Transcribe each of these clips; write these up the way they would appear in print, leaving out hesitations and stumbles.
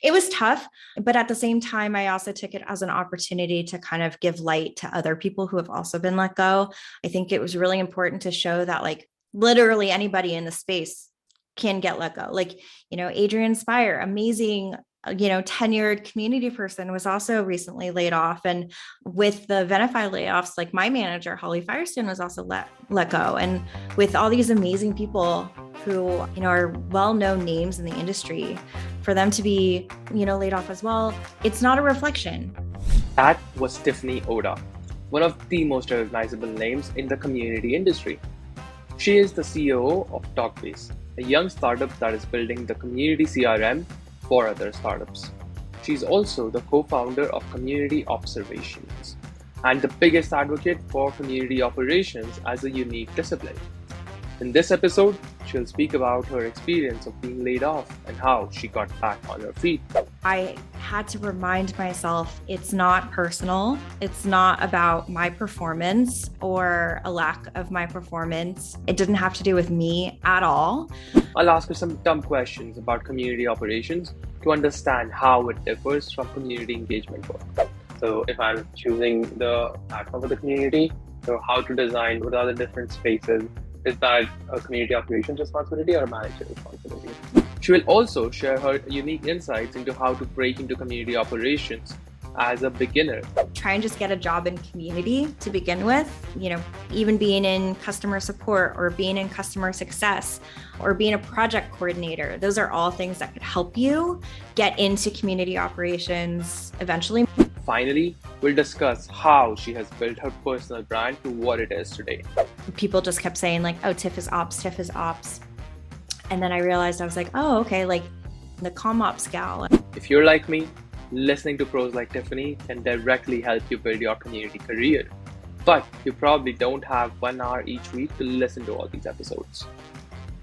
It was tough, but at the same time, I also took it as an opportunity to kind of give light to other people who have also been let go. I think it was really important to show that like literally anybody in the space can get let go. Like, Adrian Spire, amazing, tenured community person, was also recently laid off. And with the Venafi layoffs, like my manager, Holly Firestone, was also let go. And with all these amazing people who, are well-known names in the industry, for them to be, laid off as well, it's not a reflection. That was Tiffany Oda, one of the most recognizable names in the community industry. She is the COO of Talkbase, a young startup that is building the community CRM for other startups. She's also the co-founder of Community Observations and the biggest advocate for community operations as a unique discipline. In this episode, she'll speak about her experience of being laid off and how she got back on her feet. I had to remind myself it's not personal. It's not about my performance or a lack of my performance. It didn't have to do with me at all. I'll ask her some dumb questions about community operations to understand how it differs from community engagement work. So if I'm choosing the platform of the community, so how to design, what are the different spaces? Is that a community operations responsibility or a manager responsibility? She will also share her unique insights into how to break into community operations as a beginner. Try and just get a job in community to begin with, even being in customer support or being in customer success or being a project coordinator. Those are all things that could help you get into community operations eventually. Finally, we'll discuss how she has built her personal brand to what it is today. People just kept saying like, oh, Tiff is ops, Tiff is ops. And then I realized I was like, oh, okay, like the comm ops gal. If you're like me, listening to pros like Tiffany can directly help you build your community career. But you probably don't have 1 hour each week to listen to all these episodes.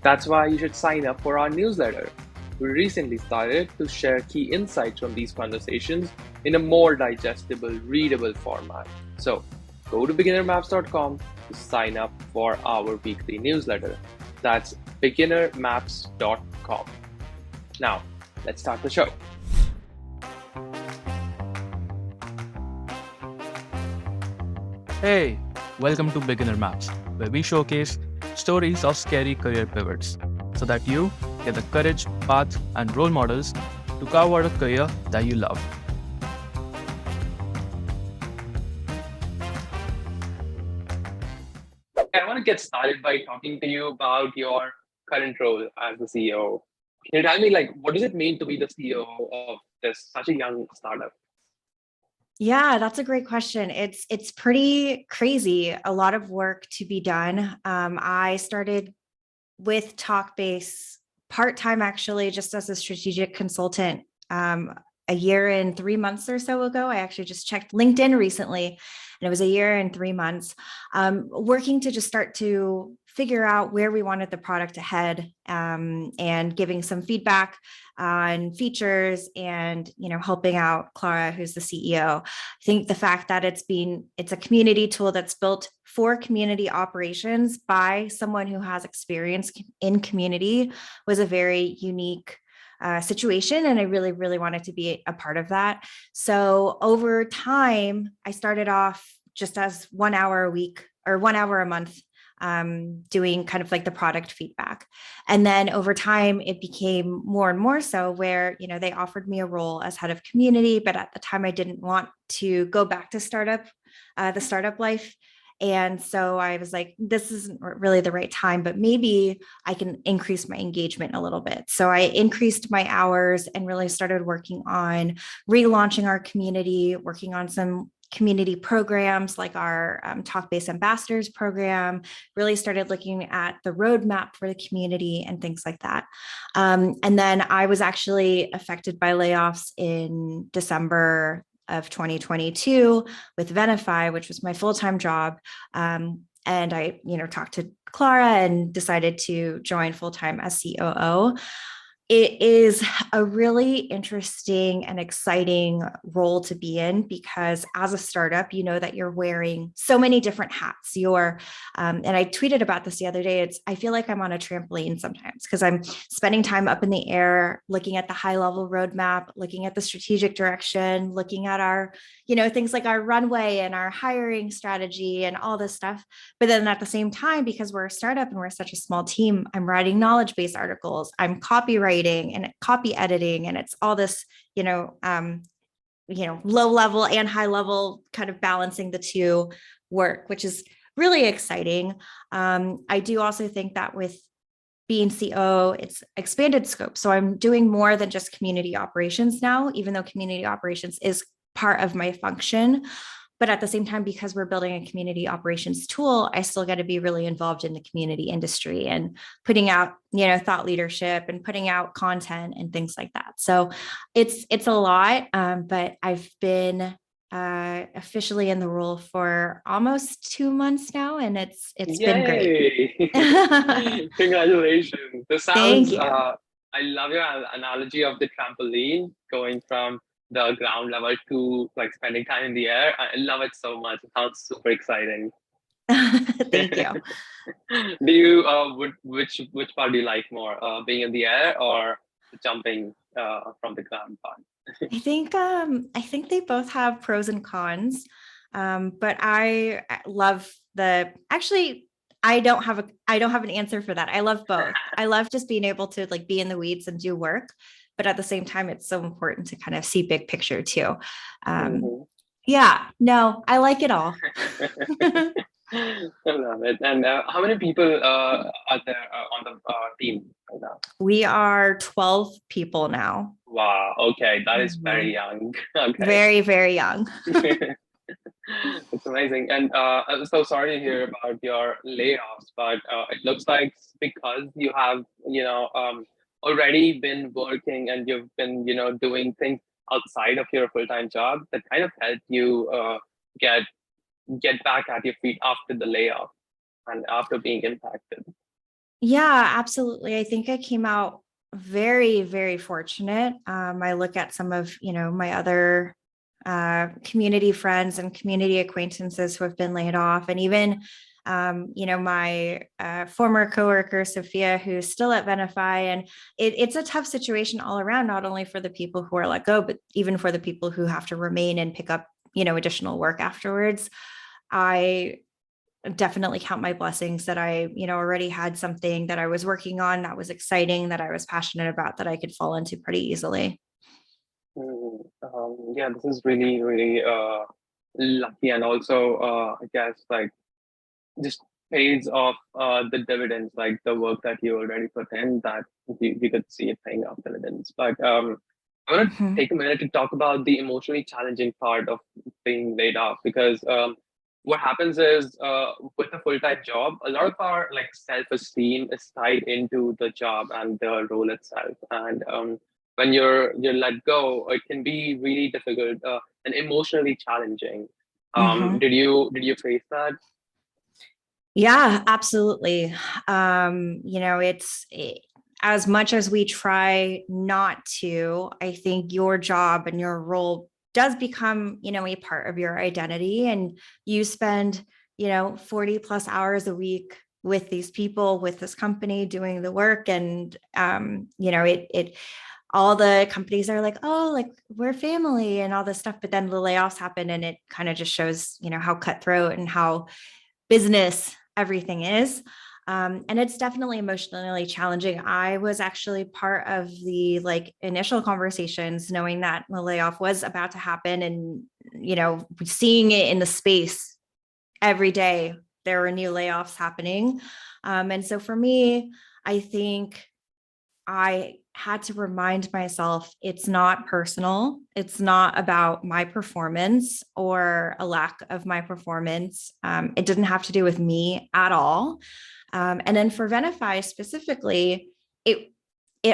That's why you should sign up for our newsletter. We recently started to share key insights from these conversations in a more digestible, readable format. So go to beginnermaps.com to sign up for our weekly newsletter. That's beginnermaps.com. Now, let's start the show. Hey, welcome to Beginner Maps, where we showcase stories of scary career pivots so that you get the courage, path, and role models to carve out a career that you love. I want to get started by talking to you about your current role as the CEO. Can you tell me, what does it mean to be the CEO of this such a young startup? Yeah, that's a great question. It's pretty crazy. A lot of work to be done. I started with Talkbase part-time, actually, just as a strategic consultant. A year and 3 months or so ago, I actually just checked LinkedIn recently, and it was a year and 3 months, working to just start to figure out where we wanted the product to head, and giving some feedback on features and, helping out Clara, who's the CEO. I think the fact that it's a community tool that's built for community operations by someone who has experience in community was a very unique situation. And I really, really wanted to be a part of that. So over time, I started off just as 1 hour a week or 1 hour a month, doing kind of like the product feedback. And then over time, it became more and more so where, they offered me a role as head of community, but at the time I didn't want to go back to the startup life. And so I was like, this isn't really the right time, but maybe I can increase my engagement a little bit. So I increased my hours and really started working on relaunching our community, working on some community programs like our Talkbase Ambassadors program, really started looking at the roadmap for the community and things like that. And then I was actually affected by layoffs in December of 2022 with Venafi, which was my full-time job. And I, talked to Clara and decided to join full-time as COO. It is a really interesting and exciting role to be in because as a startup, you know that you're wearing so many different hats. And I tweeted about this the other day. I feel like I'm on a trampoline sometimes because I'm spending time up in the air, looking at the high level roadmap, looking at the strategic direction, looking at our, things like our runway and our hiring strategy and all this stuff. But then at the same time, because we're a startup and we're such a small team, I'm writing knowledge base articles, I'm copywriting and copy editing, and it's all this, low level and high level kind of balancing the two work, which is really exciting. I do also think that with being CO, it's expanded scope. So I'm doing more than just community operations now, even though community operations is part of my function. But at the same time, because we're building a community operations tool, I still got to be really involved in the community industry and putting out, thought leadership and putting out content and things like that. So it's a lot, but I've been officially in the role for almost 2 months now, and it's been great. Yay! Congratulations. This Thank sounds, you. I love your analogy of the trampoline going from the ground level to like spending time in the air. I love it so much. It sounds super exciting. Thank you. Do you, which part do you like more? Being in the air or jumping from the ground part? I think they both have pros and cons. But I love actually, I don't have an answer for that. I love both. I love just being able to like be in the weeds and do work, but at the same time, it's so important to kind of see big picture too. Mhm. Yeah, no, I like it all. I love it. And how many people are there on the team right now? We are 12 people now. Wow. Okay, that is very Mhm. young. Okay. Very, very young. It's amazing. And I'm so sorry to hear about your layoffs, but it looks like because you have, already been working and you've been, doing things outside of your full-time job that kind of helped you get get back at your feet after the layoff and after being impacted. Yeah, absolutely. I think I came out very, very fortunate. I look at some of, my other community friends and community acquaintances who have been laid off, and even, my former coworker Sophia, who's still at Venify, and it's a tough situation all around, not only for the people who are let go, but even for the people who have to remain and pick up, additional work afterwards. I definitely count my blessings that I, already had something that I was working on that was exciting, that I was passionate about, that I could fall into pretty easily. Yeah, this is really, really lucky, and also I guess like just pays off the dividends, like the work that you already put in, that you could see it paying off dividends. But I want to Mhm. take a minute to talk about the emotionally challenging part of being laid off, because what happens is with a full-time job, a lot of our like self-esteem is tied into the job and the role itself. And when you're let go, it can be really difficult and emotionally challenging. Mhm. Did you face that? Yeah, absolutely. As much as we try not to, I think your job and your role does become, a part of your identity, and you spend, 40 plus hours a week with these people, with this company doing the work. And, all the companies are like, oh, like we're family and all this stuff. But then the layoffs happen, and it kind of just shows, how cutthroat and how business everything is. And it's definitely emotionally challenging. I was actually part of the like initial conversations, knowing that the layoff was about to happen, and seeing it in the space every day. There were new layoffs happening, and so for me, I think I had to remind myself it's not personal. It's not about my performance or a lack of my performance. It didn't have to do with me at all. And then for Venify specifically, it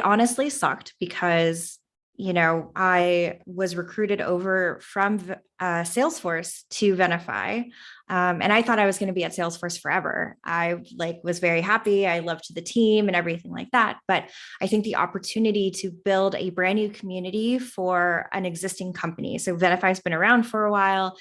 honestly sucked because I was recruited over from Salesforce to Venafi. And I thought I was going to be at Salesforce forever. I was very happy. I loved the team and everything like that. But I think the opportunity to build a brand new community for an existing company. So Venafi has been around for a while.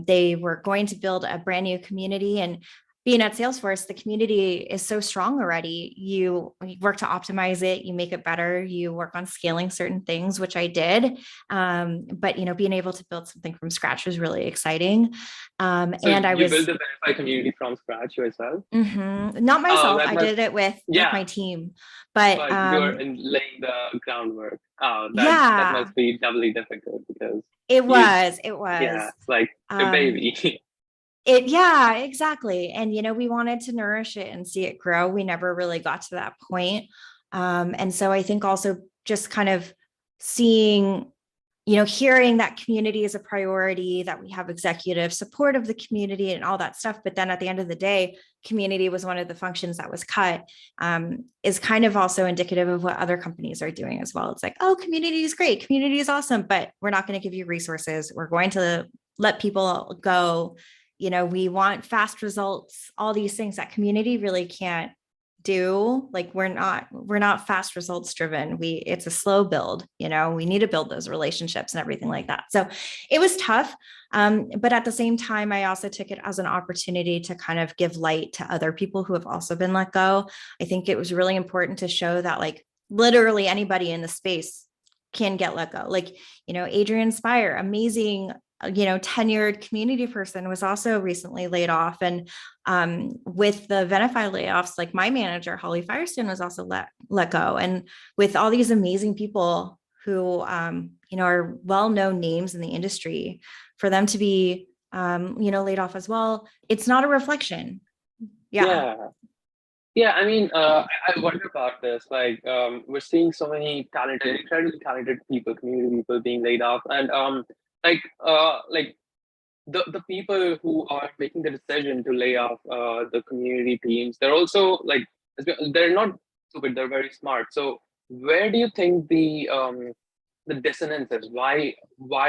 They were going to build a brand new community, and being at Salesforce, the community is so strong already. You work to optimize it, you make it better, you work on scaling certain things, which I did. But being able to build something from scratch was really exciting. So And I you was built the Verify community from scratch yourself? not Oh, myself. that I must, did it with yeah, my team, but but you're in laying the groundwork. Oh, that yeah, must be doubly difficult because it you, was. It yeah, was. it's like a Um, baby. yeah, exactly. And we wanted to nourish it and see it grow. We never really got to that point. And so I think also just kind of seeing, hearing that community is a priority, that we have executive support of the community and all that stuff. But then at the end of the day, community was one of the functions that was cut, is kind of also indicative of what other companies are doing as well. It's like, oh, community is great. Community is awesome, but we're not going to give you resources. We're going to let people go. We want fast results, all these things that community really can't do. Like we're not fast results driven. It's a slow build. We need to build those relationships and everything like that. So it was tough. But at the same time, I also took it as an opportunity to kind of give light to other people who have also been let go. I think it was really important to show that literally anybody in the space can get let go. Adrian Spire, amazing, tenured community person, was also recently laid off. And with the Venafi layoffs, my manager, Holly Firestone, was also let go. And with all these amazing people who, are well-known names in the industry, for them to be, laid off as well, it's not a reflection. Yeah. Yeah. Yeah, I mean, I wonder about this. We're seeing so many talented, incredibly talented people, community people being laid off, and like the people who are making the decision to lay off the community teams, they're also they're not stupid, they're very smart. So where do you think the dissonance is? Why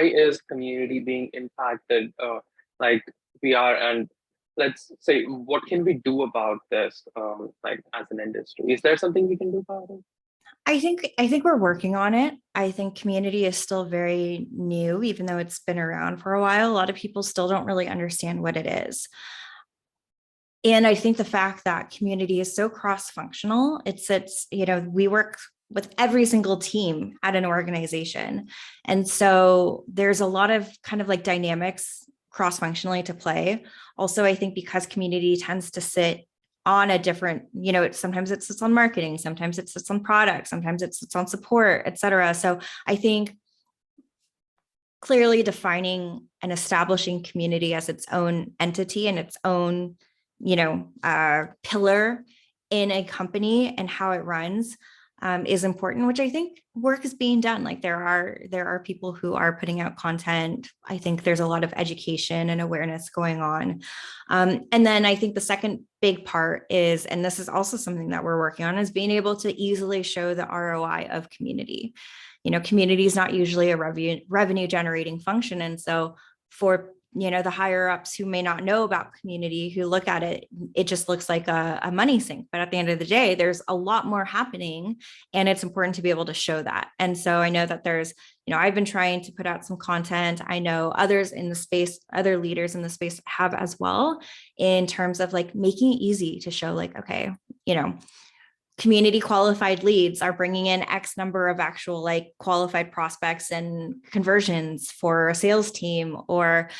is community being impacted like we are? And let's say, what can we do about this as an industry? Is there something we can do about it? I think we're working on it. I think community is still very new, even though it's been around for a while. A lot of people still don't really understand what it is. And I think the fact that community is so cross-functional, we work with every single team at an organization. And so there's a lot of kind of dynamics cross-functionally to play. Also, I think because community tends to sit on a different, sometimes it sits on marketing, sometimes it sits on product, sometimes it sits on support, et cetera. So I think clearly defining and establishing community as its own entity and its own, pillar in a company and how it runs, is important, which I think work is being done. There are people who are putting out content. I think there's a lot of education and awareness going on. And then I think the second big part is, and this is also something that we're working on, is being able to easily show the ROI of community. Community is not usually a revenue generating function. And so for the higher ups who may not know about community, who look at it, it just looks like a money sink. But at the end of the day, there's a lot more happening, and it's important to be able to show that. And so I know that there's, I've been trying to put out some content. I know others in the space, other leaders in the space have as well, in terms of making it easy to show okay, community qualified leads are bringing in X number of actual qualified prospects and conversions for a sales team, or,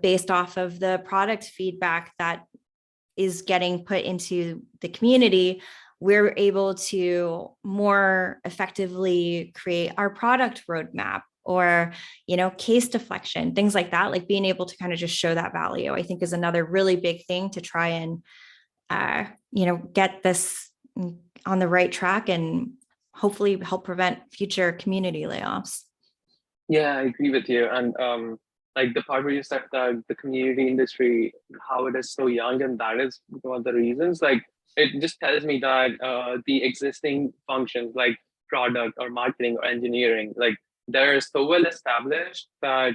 based off of the product feedback that is getting put into the community, we're able to more effectively create our product roadmap, or, case deflection, things like that. Being able to kind of just show that value, I think, is another really big thing to try and, get this on the right track and hopefully help prevent future community layoffs. Yeah, I agree with you. And the part where you said that the community industry, how it is so young, and that is one of the reasons. It just tells me that the existing functions, product or marketing or engineering. Like they're so well established that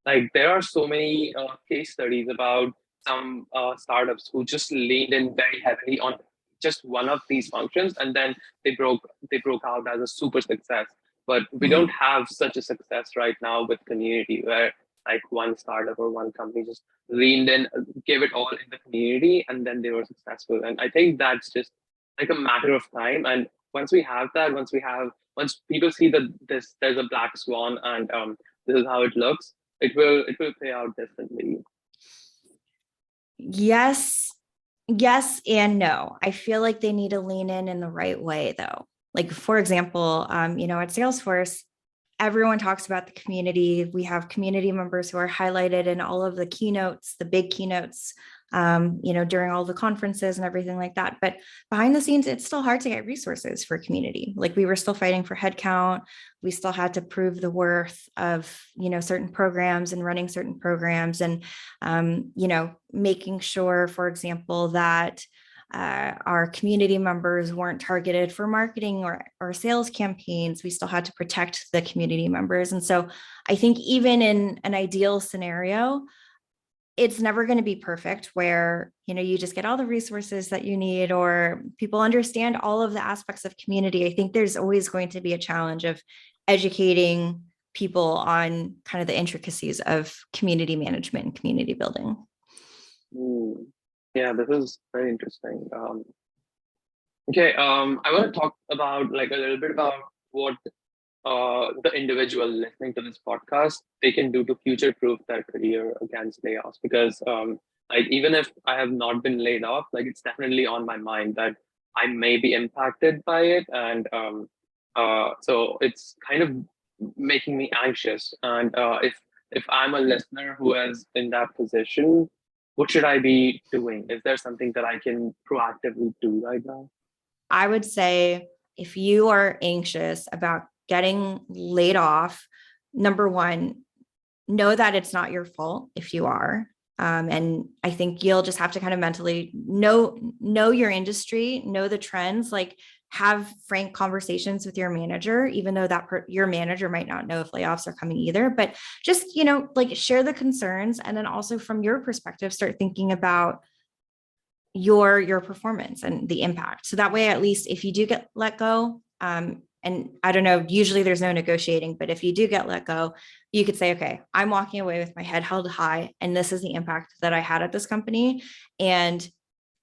like there are so many case studies about some startups who just leaned in very heavily on just one of these functions, and then they broke out as a super success. But we don't have such a success right now with community, where like one startup or one company just leaned in, gave it all in the community, and then they were successful. And I think that's just like a matter of time. And once we have that, once people see that there's a black swan, and this is how it looks, it will play out differently. Yes, yes, and no. I feel like they need to lean in the right way, though. Like, for example, at Salesforce, everyone talks about the community. We have community members who are highlighted in all of the keynotes, the big keynotes, during all the conferences and everything like that. But behind the scenes, it's still hard to get resources for community. Like we were still fighting for headcount. We still had to prove the worth of, certain programs and running certain programs and, making sure, for example, that our community members weren't targeted for marketing or sales campaigns. We still had to protect the community members. And so I think even in an ideal scenario, it's never going to be perfect where, you just get all the resources that you need or people understand all of the aspects of community. I think there's always going to be a challenge of educating people on kind of the intricacies of community management and community building. Yeah, this is very interesting. Okay, I want to talk about like a little bit about what the individual listening to this podcast they can do to future-proof their career against layoffs. Because like even if I have not been laid off, like it's definitely on my mind that I may be impacted by it, and so it's kind of making me anxious. And if I'm a listener who is in that position, what should I be doing? Is there something that I can proactively do right now? I would say if you are anxious about getting laid off, number one, know that it's not your fault if you are. And I think you'll just have to kind of mentally know your industry, know the trends, like have frank conversations with your manager, even though your manager might not know if layoffs are coming either, but just, like share the concerns. And then also from your perspective, start thinking about your performance and the impact. So that way, at least if you do get let go, and I don't know, usually there's no negotiating, but if you do get let go, you could say, okay, I'm walking away with my head held high, and this is the impact that I had at this company. And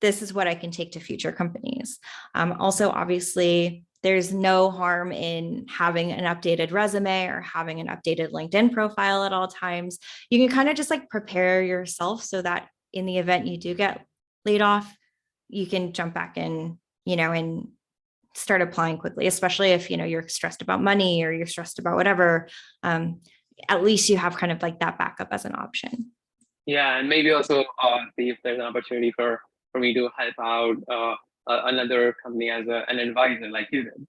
this is what I can take to future companies. Also, obviously, there's no harm in having an updated resume or having an updated LinkedIn profile at all times. You can kind of just like prepare yourself so that in the event you do get laid off, you can jump back in, and start applying quickly, especially if, you're stressed about money or you're stressed about whatever. At least you have kind of like that backup as an option. Yeah, and maybe also see if there's an opportunity for me to help out another company as an advisor, like you did.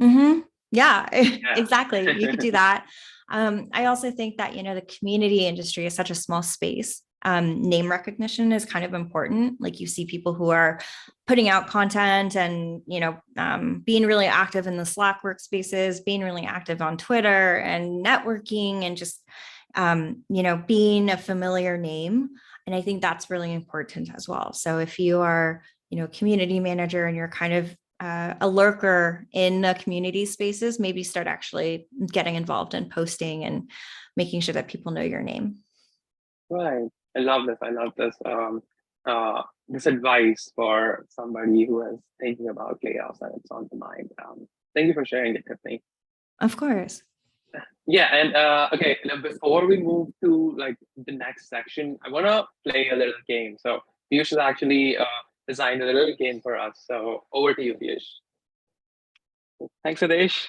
Mm-hmm. Yeah, exactly. You could do that. I also think that, the community industry is such a small space. Name recognition is kind of important. Like you see people who are putting out content and, being really active in the Slack workspaces, being really active on Twitter and networking and just, being a familiar name. And I think that's really important as well. So if you are, community manager and you're kind of a lurker in the community spaces, maybe start actually getting involved in posting and making sure that people know your name. Right. I love this. This advice for somebody who is thinking about layoffs and it's on the mind. Thank you for sharing it, Tiffany. Of course. Yeah, and okay, now before we move to like the next section, I want to play a little game. So you should actually design a little game for us. So over to you, Piyush. Thanks, Adesh.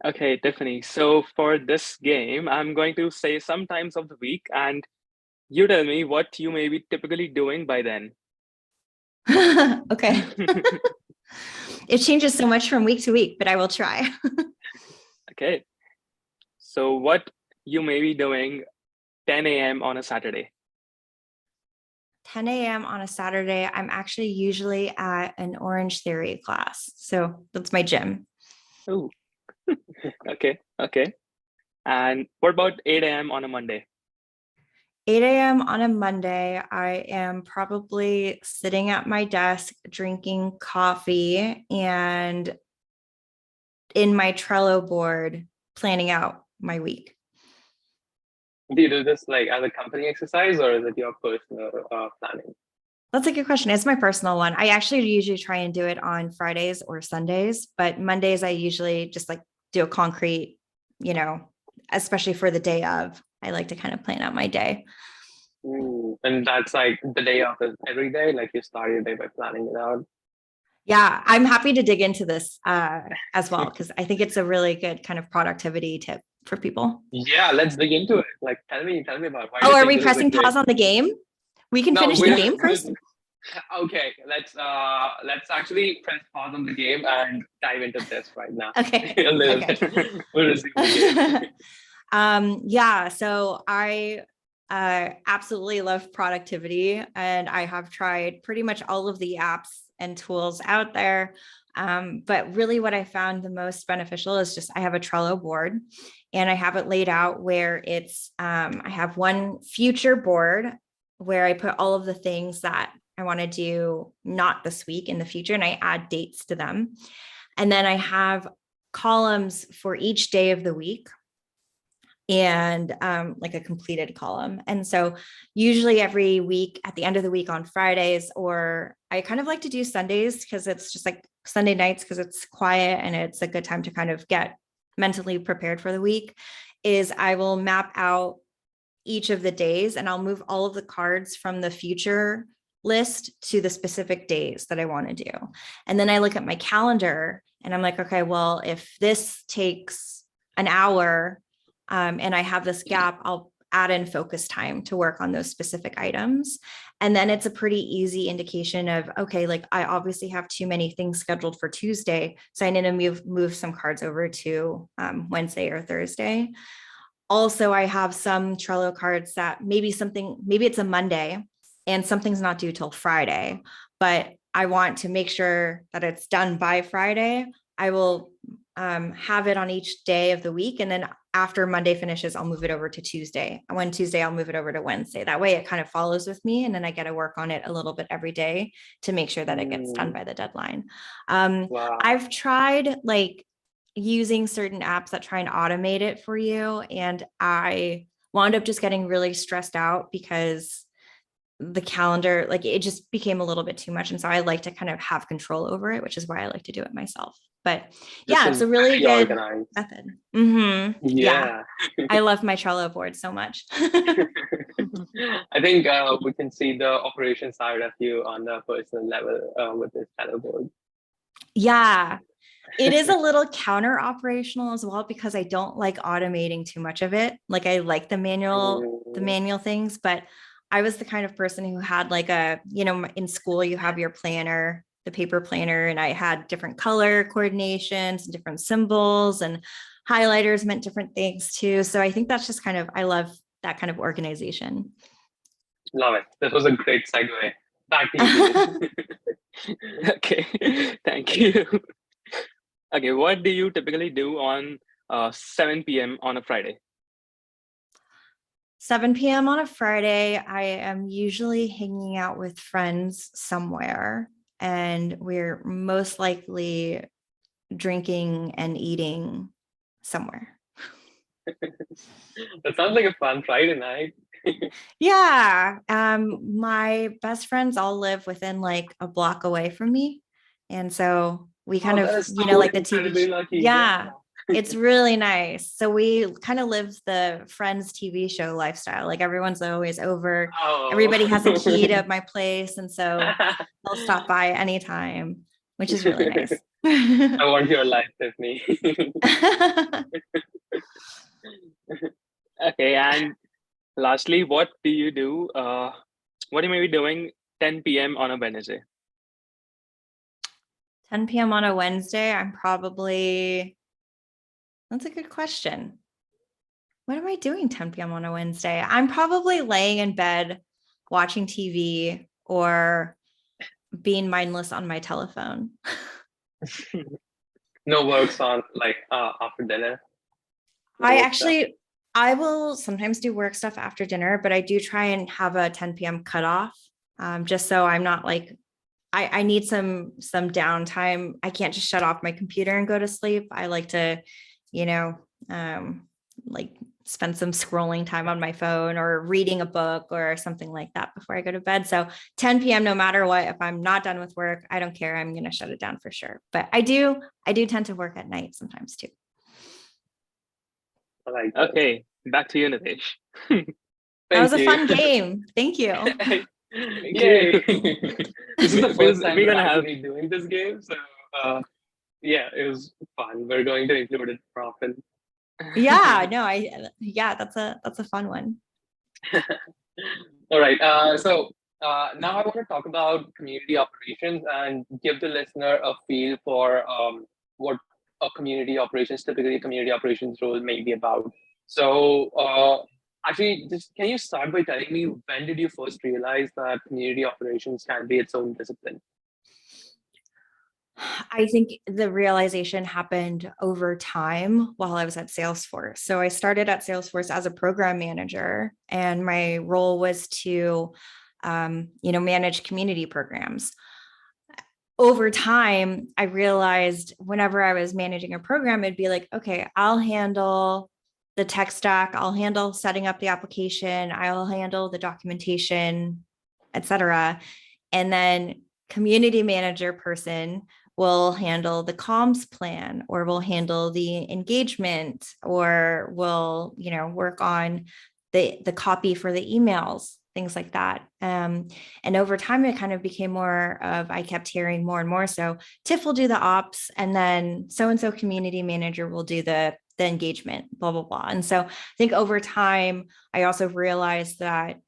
Okay, Tiffany. So for this game, I'm going to say some times of the week, and you tell me what you may be typically doing by then. Okay. It changes so much from week to week, but I will try. Okay. So what you may be doing 10 a.m. on a Saturday. 10 a.m. on a Saturday, I'm actually usually at an Orange Theory class. So that's my gym. Oh, okay, okay. And what about 8 a.m. on a Monday? 8 a.m. on a Monday, I am probably sitting at my desk drinking coffee and in my Trello board planning out my week. Do you do this like as a company exercise or is it your personal planning? That's a good question. It's my personal one. I actually usually try and do it on Fridays or Sundays, but Mondays I usually just like do a concrete, especially for the day of. I like to kind of plan out my day. And that's like the day of is every day, like you start your day by planning it out. Yeah, I'm happy to dig into this as well, because I think it's a really good kind of productivity tip for people. Yeah, let's dig into it. Like, tell me about it. Why do Oh, you are think we this is a pressing great? pause on the game? We can No, finish the game first. okay, let's actually press pause on the game and dive into this right now. Okay. A little Okay. bit. We'll resume the game. Yeah, so I absolutely love productivity, and I have tried pretty much all of the apps and tools out there. But really, what I found the most beneficial is just I have a Trello board and I have it laid out where I have one future board where I put all of the things that I want to do not this week in the future, and I add dates to them. And then I have columns for each day of the week and like a completed column. And so usually every week at the end of the week on Fridays, or I kind of like to do Sundays because it's just like Sunday nights because it's quiet and it's a good time to kind of get mentally prepared for the week, is I will map out each of the days and I'll move all of the cards from the future list to the specific days that I want to do. And then I look at my calendar and I'm like, okay, well, if this takes an hour and I have this gap, I'll add in focus time to work on those specific items. And then it's a pretty easy indication of, okay, like I obviously have too many things scheduled for Tuesday. So I need to move some cards over to Wednesday or Thursday. Also, I have some Trello cards that maybe it's a Monday and something's not due till Friday, but I want to make sure that it's done by Friday. I will have it on each day of the week. And then after Monday finishes, I'll move it over to Tuesday. And when Tuesday, I'll move it over to Wednesday. That way it kind of follows with me. And then I get to work on it a little bit every day to make sure that it gets done by the deadline. Wow. I've tried like using certain apps that try and automate it for you. And I wound up just getting really stressed out because the calendar, like it just became a little bit too much. And so I like to kind of have control over it, which is why I like to do it myself. But This yeah, it's is a really very good organized. method. Yeah, Yeah. I love my Trello board so much. I think we can see the operation side of you on the personal level with this Trello board. Yeah, it is a little counter operational as well because I don't like automating too much of it. Like I like the manual things, but I was the kind of person who had like in school you have your planner, the paper planner, and I had different color coordinations and different symbols and highlighters meant different things too. So I think that's just I love that kind of organization. Love it. This was a great segue. Back to you, Dinesh. Okay, thank you. Okay, what do you typically do on 7 p.m. on a Friday? 7 p.m. on a Friday, I am usually hanging out with friends somewhere, and we're most likely drinking and eating somewhere. That sounds like a fun Friday night. Yeah. My best friends all live within like a block away from me. And so we kind Oh, that of, is so like the TV. incredibly lucky. Yeah. It's really nice. So we kind of live the Friends TV show lifestyle. Like everyone's always over. Oh. Everybody has a key to my place. And so they'll stop by anytime, which is really nice. I want your life, Tiffany. Okay, and lastly, what do you do? What you may be doing 10 p.m. on a Wednesday? 10 p.m. on a Wednesday, that's a good question. What am I doing 10 p.m. on a Wednesday? I'm probably laying in bed watching TV or being mindless on my telephone. No works on like after dinner. No I work stuff. actually, I will sometimes do work stuff after dinner, but I do try and have a 10 p.m. cutoff, just so I'm not like, I need some downtime. I can't just shut off my computer and go to sleep. I like to, you know, like spend some scrolling time on my phone or reading a book or something like that before I go to bed. So 10 p.m. no matter what, if I'm not done with work, I don't care. I'm going to shut it down for sure. But I do tend to work at night sometimes too. I like that. Okay, back to you, Nitesh. That was Thank a you. fun game. Thank you. Thank Yay! you. This is the first time We're we're gonna have actually doing this game, so yeah, it was fun. We're going to include it more often. Yeah, no, yeah, that's a fun one. All right. Now I want to talk about community operations and give the listener a feel for what a typically a community operations role may be about. So, actually, just can you start by telling me when did you first realize that community operations can be its own discipline? I think the realization happened over time while I was at Salesforce. So I started at Salesforce as a program manager, and my role was to, manage community programs. Over time, I realized whenever I was managing a program, it'd be like, okay, I'll handle the tech stack, I'll handle setting up the application, I'll handle the documentation, etc. And then community manager person will handle the comms plan or will handle the engagement or will, work on the copy for the emails, things like that. And over time, it kind of became more of, I kept hearing more and more. So Tiff will do the ops, and then so-and-so community manager will do the engagement, blah, blah, blah. And so I think over time, I also realized that,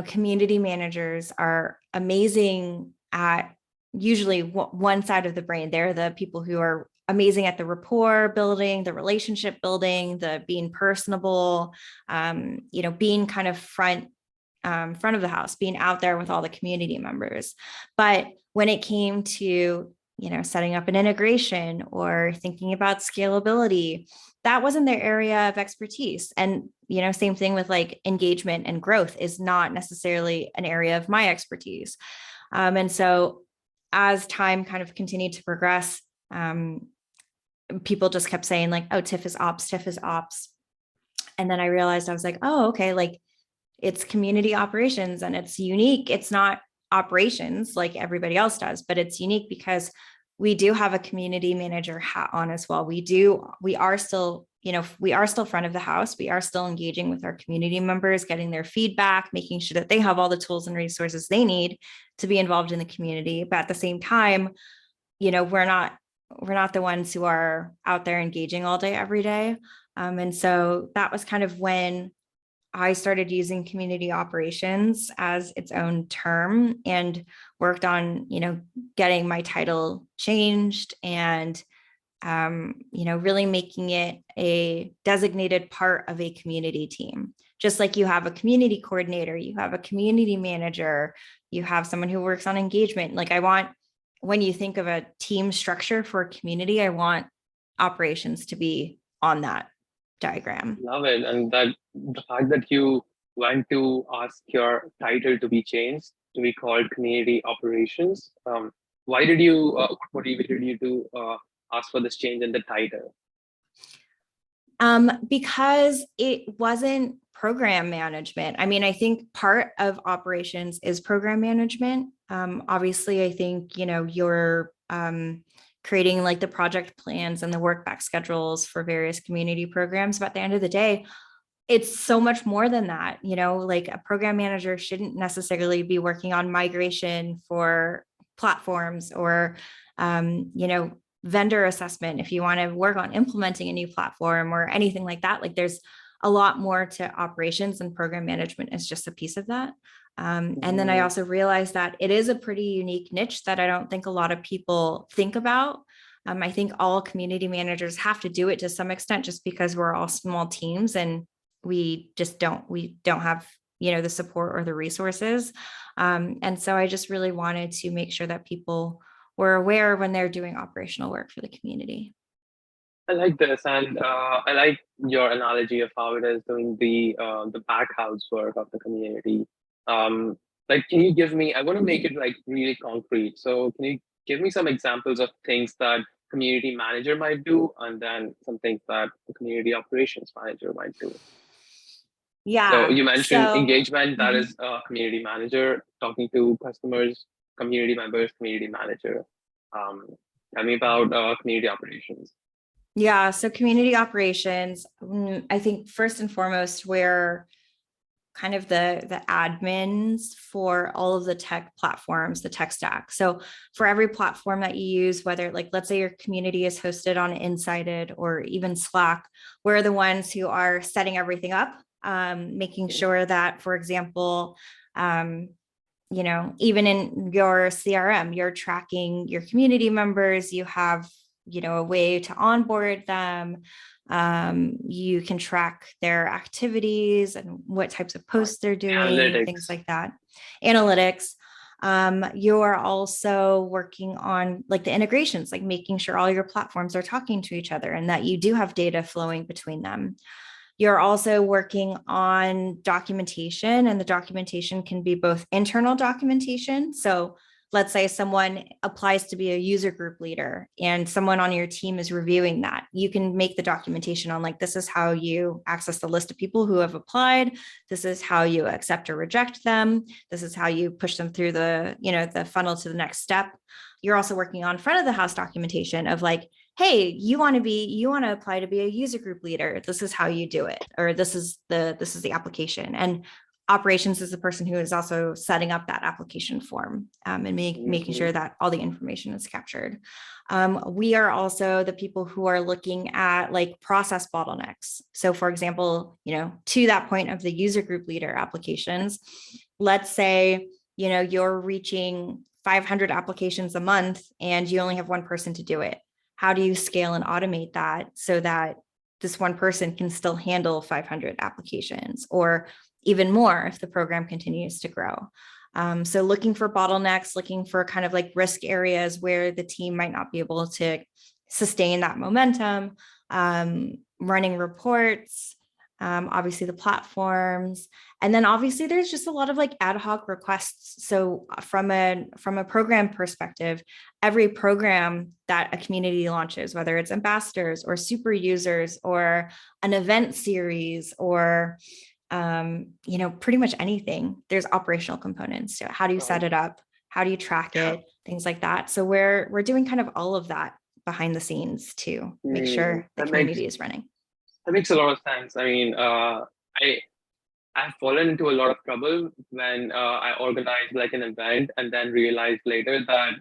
community managers are amazing at usually one side of the brain. They're the people who are amazing at the rapport building, the relationship building, the being personable, being kind of front of the house, being out there with all the community members. But when it came to, setting up an integration or thinking about scalability, that wasn't their area of expertise. And, same thing with like engagement and growth is not necessarily an area of my expertise. And so as time kind of continued to progress, people just kept saying like, oh, Tiff is ops, Tiff is ops. And then I realized I was like, oh, okay, like it's community operations and it's unique. It's not operations like everybody else does, but it's unique because we do have a community manager hat on as well. We are still, we are still front of the house. We are still engaging with our community members, getting their feedback, making sure that they have all the tools and resources they need to be involved in the community. But at the same time, we're not the ones who are out there engaging all day, every day. And so that was kind of when I started using community operations as its own term and worked on, getting my title changed and, really making it a designated part of a community team. Just like you have a community coordinator, you have a community manager, you have someone who works on engagement. Like when you think of a team structure for a community, I want operations to be on that diagram. Love it, and that the fact that you went to ask your title to be changed to be called community operations. Why did you? What motivated you to ask for this change in the title? Because it wasn't program management. I mean, I think part of operations is program management. Obviously, I think, you're creating like the project plans and the work back schedules for various community programs. But at the end of the day, it's so much more than that. Like a program manager shouldn't necessarily be working on migration for platforms or, vendor assessment if you want to work on implementing a new platform or anything like that. Like there's a lot more to operations, and program management is just a piece of that. And then I also realized that it is a pretty unique niche that I don't think a lot of people think about. I think all community managers have to do it to some extent just because we're all small teams and we don't have, the support or the resources. And so I just really wanted to make sure that people were aware when they're doing operational work for the community. I like this, and I like your analogy of how it is doing the back house work of the community. Um, like, can you give me? I want to make it like really concrete. So, can you give me some examples of things that community manager might do, and then some things that the community operations manager might do? So, Yeah. you mentioned So engagement. That mhm. is community manager talking to customers, community members, community manager. Um, Tell me about community operations. Yeah. So community operations, I think first and foremost, we're kind of the admins for all of the tech platforms, the tech stack. So for every platform that you use, whether like let's say your community is hosted on Insighted or even Slack, we're the ones who are setting everything up, making sure that, for example, even in your CRM, you're tracking your community members, you have, a way to onboard them. You can track their activities and what types of posts they're doing, things Analytics. like that. Analytics. You're also working on like the integrations, like making sure all your platforms are talking to each other and that you do have data flowing between them. You're also working on documentation, and the documentation can be both internal documentation. So let's say someone applies to be a user group leader and someone on your team is reviewing that. You can make the documentation on like, this is how you access the list of people who have applied. This is how you accept or reject them. This is how you push them through the funnel to the next step. You're also working on front of the house documentation of like, hey, you want to apply to be a user group leader. This is how you do it, or this is the application. And operations is the person who is also setting up that application form, and making sure that all the information is captured. We are also the people who are looking at like process bottlenecks. So for example, to that point of the user group leader applications, let's say, you're reaching 500 applications a month and you only have one person to do it. How do you scale and automate that so that this one person can still handle 500 applications or even more if the program continues to grow? So looking for bottlenecks, looking for kind of like risk areas where the team might not be able to sustain that momentum, running reports, obviously the platforms. And then obviously there's just a lot of like ad hoc requests. So from a program perspective, every program that a community launches, whether it's ambassadors or super users or an event series or pretty much anything, there's operational components. So how do you set it up? How do you track it? Things like that. So we're doing kind of all of that behind the scenes to make sure the That makes community is running. a lot of sense. I mean, I've fallen into a lot of trouble when I organized like an event and then realized later that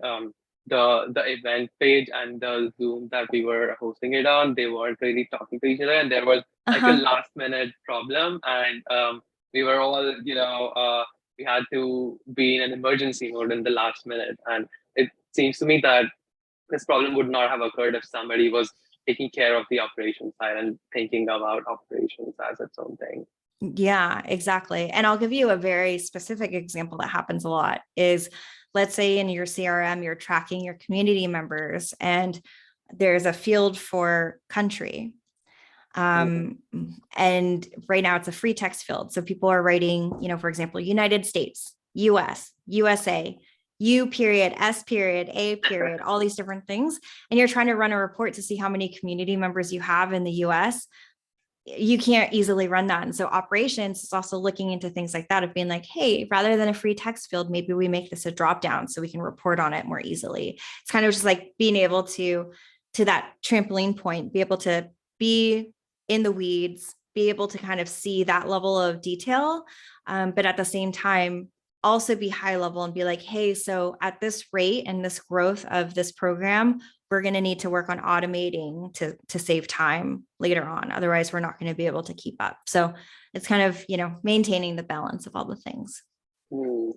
the event page and the Zoom that we were hosting it on, they weren't really talking to each other, and there was like a Uh-huh. last minute problem, and we were all we had to be in an emergency mode in the last minute, and it seems to me that this problem would not have occurred if somebody was taking care of the operations side and thinking about operations as its own thing. Yeah, exactly. And I'll give you a very specific example that happens a lot is, let's say in your CRM, you're tracking your community members and there's a field for country. Mhm. And right now it's a free text field. So people are writing, for example, United States, US, USA, U period, S period, A period, all these different things. And you're trying to run a report to see how many community members you have in the US. You can't easily run that. And so operations is also looking into things like that of being like, hey, rather than a free text field, maybe we make this a drop down so we can report on it more easily. It's kind of just like being able to that trampoline point, be able to be in the weeds, be able to kind of see that level of detail, but at the same time, also be high level and be like, hey, so at this rate and this growth of this program, we're going to need to work on automating to save time later on. Otherwise, we're not going to be able to keep up. So it's kind of, maintaining the balance of all the things.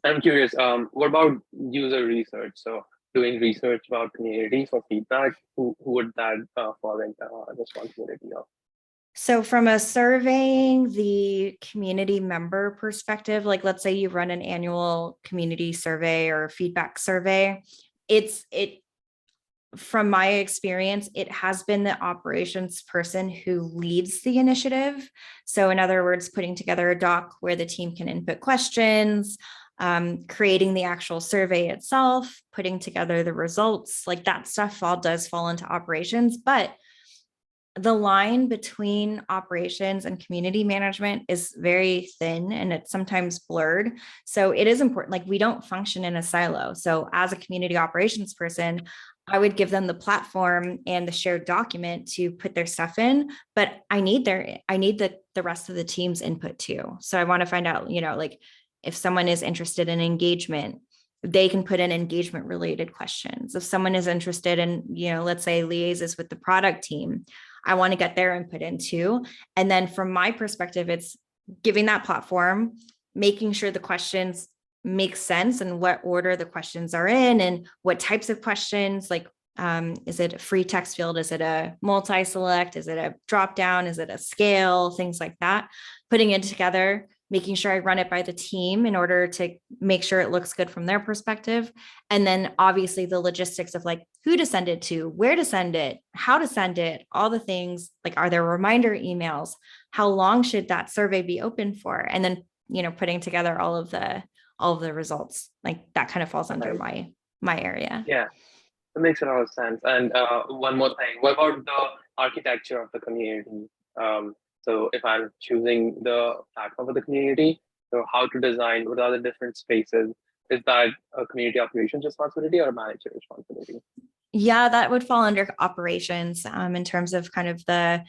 I'm curious. What about user research? So doing research about community for feedback, who would that fall into responsibility of? So from a surveying the community member perspective, like let's say you run an annual community survey or feedback survey, it from my experience, it has been the operations person who leads the initiative. So in other words, putting together a doc where the team can input questions, creating the actual survey itself, putting together the results, like that stuff all does fall into operations. But the line between operations and community management is very thin and it's sometimes blurred. So it is important. Like we don't function in a silo. So as a community operations person, I would give them the platform and the shared document to put their stuff in, but I need the rest of the team's input too. So I want to find out, like if someone is interested in engagement, they can put in engagement related questions. If someone is interested in, let's say liaises with the product team, I want to get their input in too. And then from my perspective, it's giving that platform, making sure the questions make sense and what order the questions are in and what types of questions, like, is it a free text field? Is it a multi-select? Is it a drop down? Is it a scale? Things like that. Putting it together, making sure I run it by the team in order to make sure it looks good from their perspective. And then obviously the logistics of like who to send it to, where to send it, how to send it, all the things, like are there reminder emails? How long should that survey be open for? And then, putting together all of the results, like that kind of falls under my area. Yeah, that makes a lot of sense. And one more thing, what about the architecture of the community? So if I'm choosing the platform of the community, so how to design, what are the different spaces? Is that a community operations responsibility or a manager responsibility? Yeah, that would fall under operations in terms of kind of the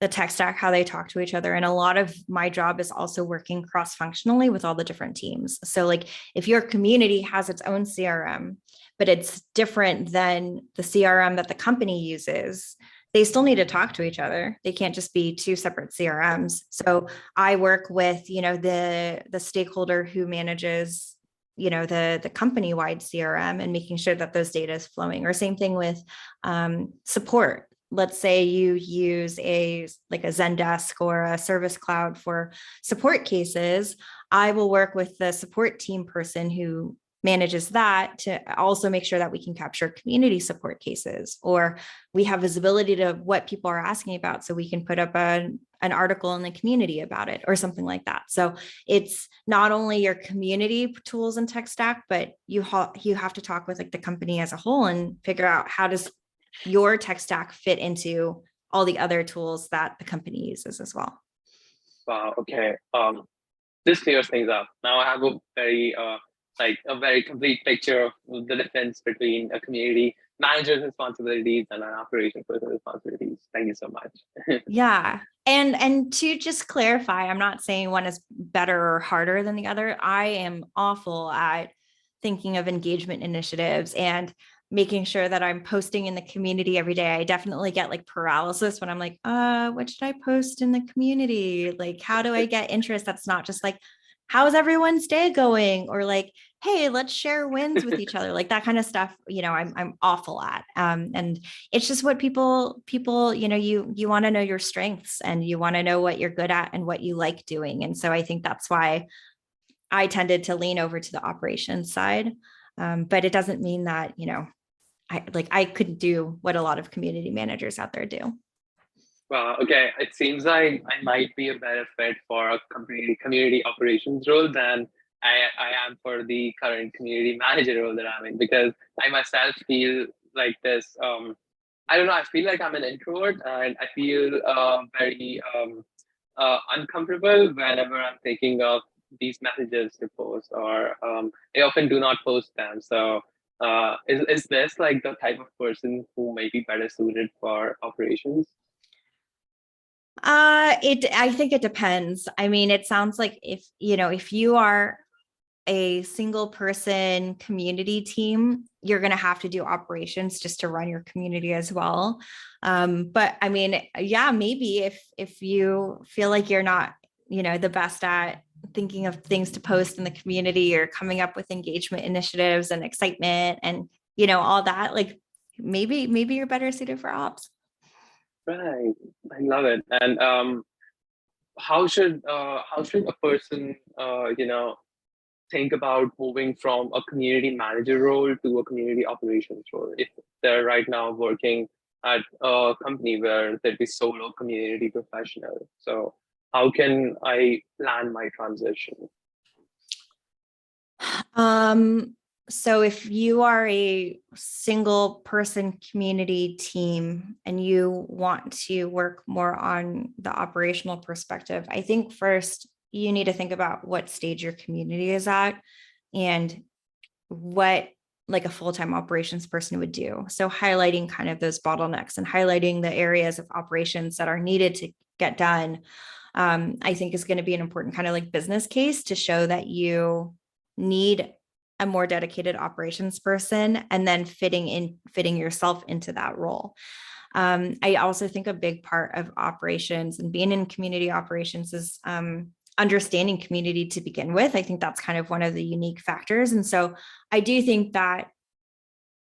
tech stack, how they talk to each other. And a lot of my job is also working cross-functionally with all the different teams. So like if your community has its own CRM, but it's different than the CRM that the company uses, they still need to talk to each other. They can't just be two separate CRMs. So I work with, the stakeholder who manages the company-wide CRM and making sure that those data is flowing. Or same thing with support. Let's say you use a Zendesk or a Service Cloud for support cases. I will work with the support team person who manages that to also make sure that we can capture community support cases, or we have visibility to what people are asking about so we can put up an article in the community about it or something like that. So it's not only your community tools and tech stack, but you have to talk with like the company as a whole and figure out how does your tech stack fit into all the other tools that the company uses as well. Wow, okay. This clears things up. Now I have a very complete picture of the difference between a community manager's responsibilities and an operations person's responsibilities. Thank you so much. Yeah. And to just clarify, I'm not saying one is better or harder than the other. I am awful at thinking of engagement initiatives and making sure that I'm posting in the community every day. I definitely get like paralysis when I'm like, what should I post in the community? Like, how do I get interest? That's not just like, how's everyone's day going? Or like, hey, let's share wins with each other. Like that kind of stuff, I'm awful at. And it's just what people, you want to know your strengths and you want to know what you're good at and what you like doing. And so I think that's why I tended to lean over to the operations side. But it doesn't mean that, I couldn't do what a lot of community managers out there do. Well, okay. It seems like I might be a better fit for a community operations role than I am for the current community manager role that I'm in, because I myself feel like this. I don't know. I feel like I'm an introvert, and I feel very uncomfortable whenever I'm thinking of these messages to post, or I often do not post them. So, is this like the type of person who may be better suited for operations? I think it depends. I mean, it sounds like if you are a single person community team, you're going to have to do operations just to run your community as well. But I mean, yeah, maybe if you feel like you're not, the best at thinking of things to post in the community or coming up with engagement initiatives and excitement and, all that, like maybe you're better suited for ops. Right, I love it. And how should a person think about moving from a community manager role to a community operations role if they're right now working at a company where they'd be solo community professional? So how can I plan my transition? So if you are a single person community team and you want to work more on the operational perspective, I think first you need to think about what stage your community is at and what like a full-time operations person would do. So highlighting kind of those bottlenecks and highlighting the areas of operations that are needed to get done, I think is going to be an important kind of like business case to show that you need a more dedicated operations person and then fitting yourself into that role. I also think a big part of operations and being in community operations is understanding community to begin with. I think that's kind of one of the unique factors. And so I do think that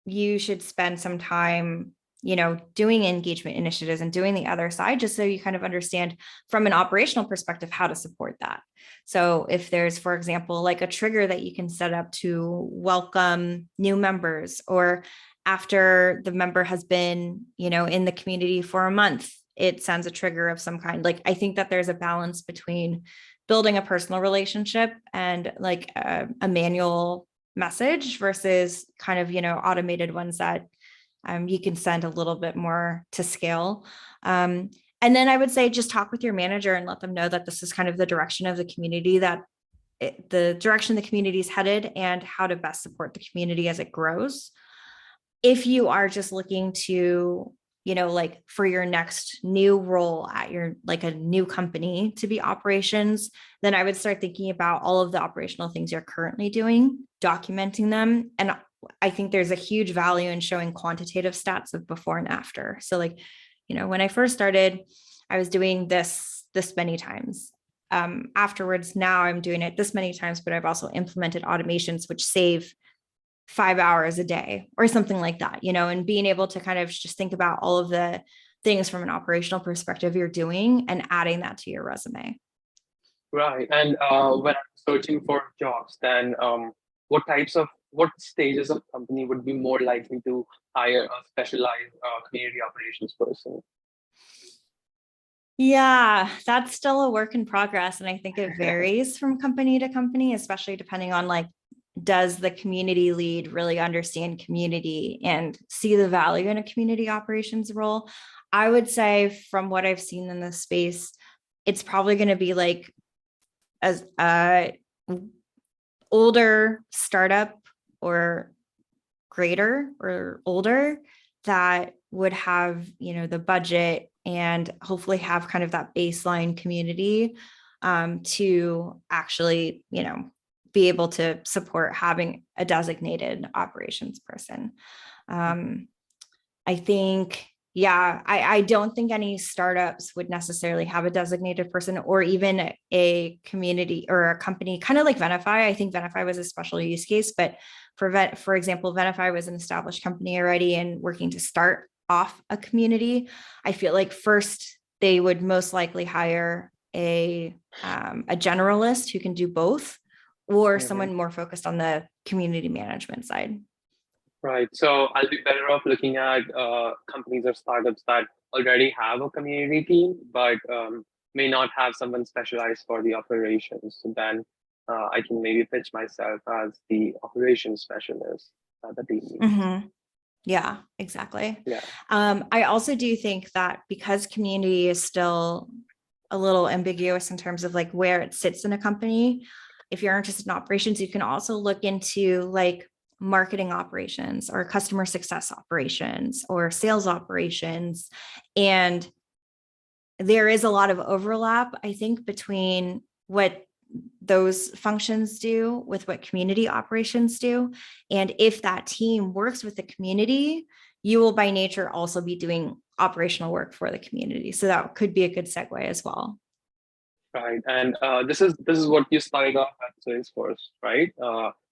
you should spend some time, doing engagement initiatives and doing the other side, just so you kind of understand from an operational perspective how to support that. So if there's, for example, like a trigger that you can set up to welcome new members, or after the member has been, in the community for a month, it sends a trigger of some kind. Like, I think that there's a balance between building a personal relationship and like a manual message versus kind of, automated ones that you can send a little bit more to scale. And then I would say just talk with your manager and let them know that this is kind of the direction of the community, the direction the community is headed and how to best support the community as it grows. If you are just looking to, like for your next new role at your, like a new company to be operations, then I would start thinking about all of the operational things you're currently doing, documenting them. And I think there's a huge value in showing quantitative stats of before and after. So like, when I first started, I was doing this many times. Afterwards, now I'm doing it this many times, but I've also implemented automations which save 5 hours a day or something like that, and being able to kind of just think about all of the things from an operational perspective you're doing and adding that to your resume. Right. And when I'm searching for jobs, then what stages of company would be more likely to hire a specialized community operations person? Yeah, that's still a work in progress. And I think it varies from company to company, especially depending on like, does the community lead really understand community and see the value in a community operations role? I would say from what I've seen in this space, it's probably going to be like as a older startup or greater or older that would have, the budget and hopefully have kind of that baseline community to actually, be able to support having a designated operations person. I think, I don't think any startups would necessarily have a designated person or even a community or a company, kind of like Venafi. I think Venafi was a special use case, but for example, Venafi was an established company already and working to start off a community. I feel like first they would most likely hire a generalist who can do both, or someone more focused on the community management side. Right. So I'll be better off looking at companies or startups that already have a community team, but may not have someone specialized for the operations. So then I can maybe pitch myself as the operations specialist that the team needs. Mm-hmm. Yeah, exactly. Yeah. I also do think that because community is still a little ambiguous in terms of like where it sits in a company, if you're interested in operations, you can also look into like marketing operations or customer success operations or sales operations. And there is a lot of overlap, I think, between what those functions do with what community operations do. And if that team works with the community, you will by nature also be doing operational work for the community. So that could be a good segue as well. Right. And this is what you started off at Salesforce, right?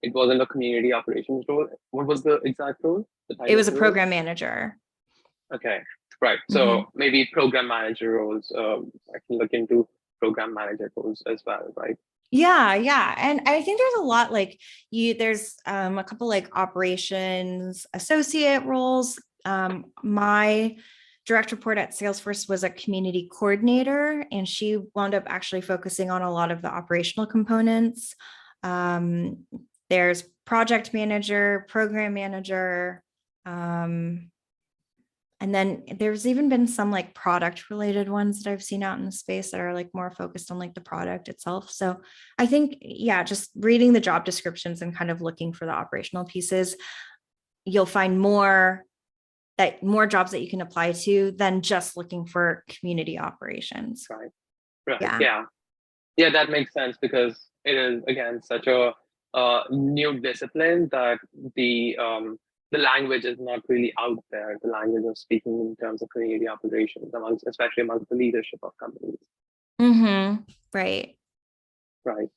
It wasn't a community operations role. What was the exact role? It was a program manager. Okay. Right. So maybe program manager roles. I can look into program manager roles as well, right? Yeah. And I think there's a lot like there's a couple like operations associate roles. My direct report at Salesforce was a community coordinator, and she wound up actually focusing on a lot of the operational components. Um, there's project manager, program manager, um, and then there's even been some like product related ones that I've seen out in the space that are like more focused on like the product itself. So I think, yeah, just reading the job descriptions and kind of looking for the operational pieces, you'll find more jobs that you can apply to than just looking for community operations. Right. Right. Yeah. Yeah. Yeah, that makes sense because it is again such a new discipline that the language is not really out there. The language of speaking in terms of community operations, especially amongst the leadership of companies. Mm-hmm. Right. Right.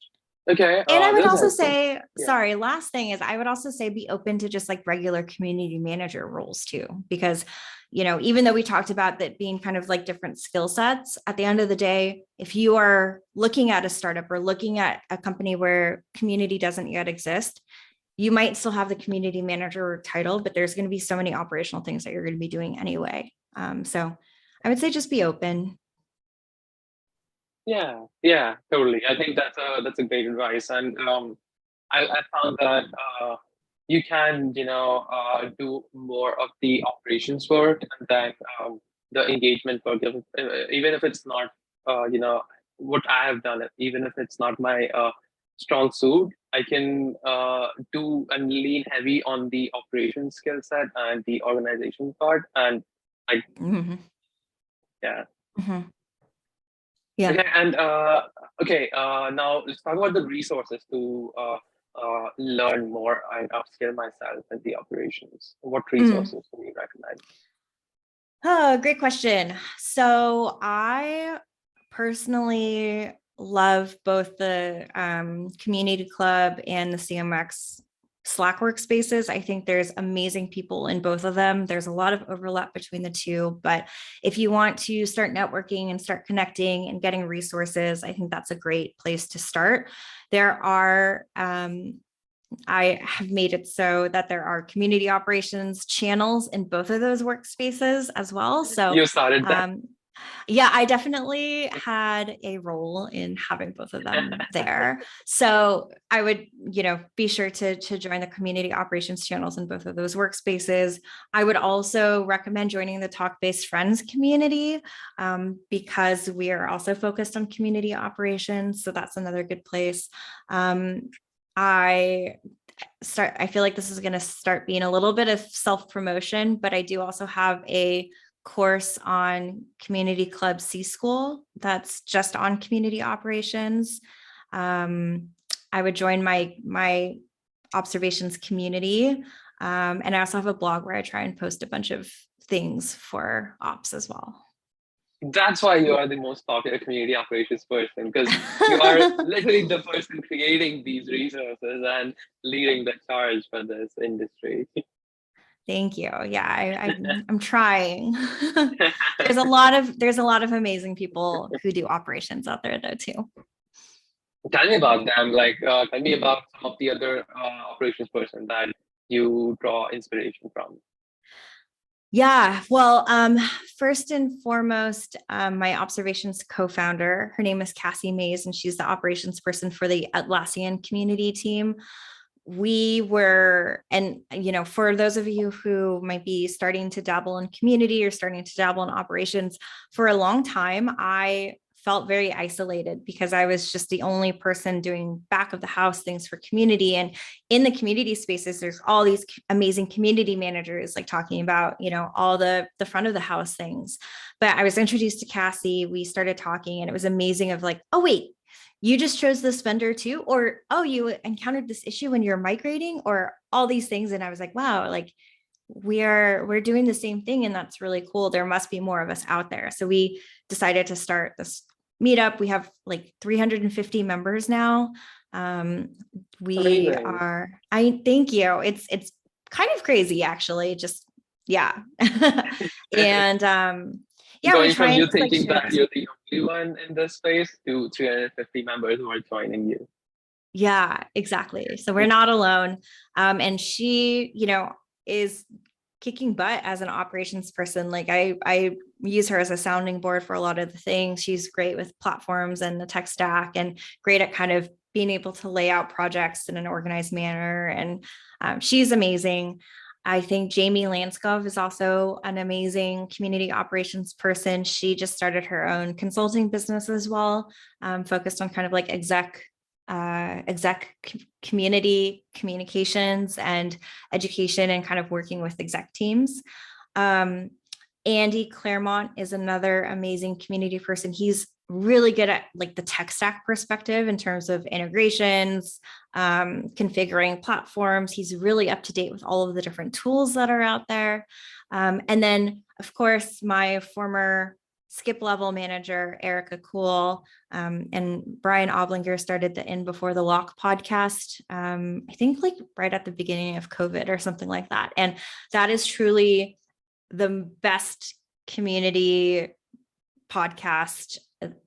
Okay. And I would That's also helpful. say, Yeah. sorry, last thing is I would also say be open to just like regular community manager roles too, because, even though we talked about that being kind of like different skill sets, at the end of the day, if you are looking at a startup or looking at a company where community doesn't yet exist, you might still have the community manager title, but there's going to be so many operational things that you're going to be doing anyway. So I would say just be open. Yeah. Yeah. Totally. I think that's a great advice, and I found that you can, do more of the operations work and then the engagement work, even if it's not, what I have done, even if it's not my strong suit, I can do and lean heavy on the operations skill set and the organization part. And I, Mm-hmm. yeah. Mm-hmm. Yeah. Okay, and now let's talk about the resources to learn more and upskill myself in the operations. What Mm. resources do you recommend? Oh, great question. So I personally love both the community club and the CMX Slack workspaces. I think there's amazing people in both of them. There's a lot of overlap between the two, but if you want to start networking and start connecting and getting resources, I think that's a great place to start. There are I have made it so that there are community operations channels in both of those workspaces as well. So, You started that. um, yeah, I definitely had a role in having both of them there. So I would, be sure to join the community operations channels in both of those workspaces. I would also recommend joining the Talkbase Friends community because we are also focused on community operations. So that's another good place. I feel like this is going to start being a little bit of self-promotion, but I do also have a course on Community Club C School that's just on community operations. I would join my observations community. And I also have a blog where I try and post a bunch of things for ops as well. That's why you are the most popular community operations person, because you are literally the person creating these resources and leading the charge for this industry. Thank you. Yeah, I'm trying. There's a lot of amazing people who do operations out there though too. Tell me about them. Tell me about some of the other operations person that you draw inspiration from. Yeah, well, first and foremost, my observations co-founder, her name is Cassie Mays, and she's the operations person for the Atlassian community team. For those of you who might be starting to dabble in community or starting to dabble in operations, for a long time, I felt very isolated because I was just the only person doing back of the house things for community. And in the community spaces, there's all these amazing community managers like talking about, all the front of the house things. But I was introduced to Cassie, we started talking, and it was amazing of like, oh, wait, you just chose this vendor too, or oh, you encountered this issue when you're migrating, or all these things. And I was like, wow, like we're doing the same thing, and that's really cool. There must be more of us out there. So we decided to start this meetup. We have like 350 members now. Amazing. I thank you. It's kind of crazy actually. Just yeah. And yeah, we Going try from and you just like thinking share that this. you're the everyone in this space to 350 members who are joining you. Yeah, exactly. So we're not alone. And she, is kicking butt as an operations person. Like I use her as a sounding board for a lot of the things. She's great with platforms and the tech stack and great at kind of being able to lay out projects in an organized manner. And she's amazing. I think Jamie Lanskov is also an amazing community operations person. She just started her own consulting business as well, focused on kind of like exec community communications and education and kind of working with exec teams. Andy Claremont is another amazing community person. He's really good at like the tech stack perspective in terms of integrations, configuring platforms. He's really up to date with all of the different tools that are out there. And then, of course, my former skip level manager, Erica Cool, and Brian Oblinger started the In Before the Lock podcast, I think like right at the beginning of COVID or something like that. And that is truly the best community podcast,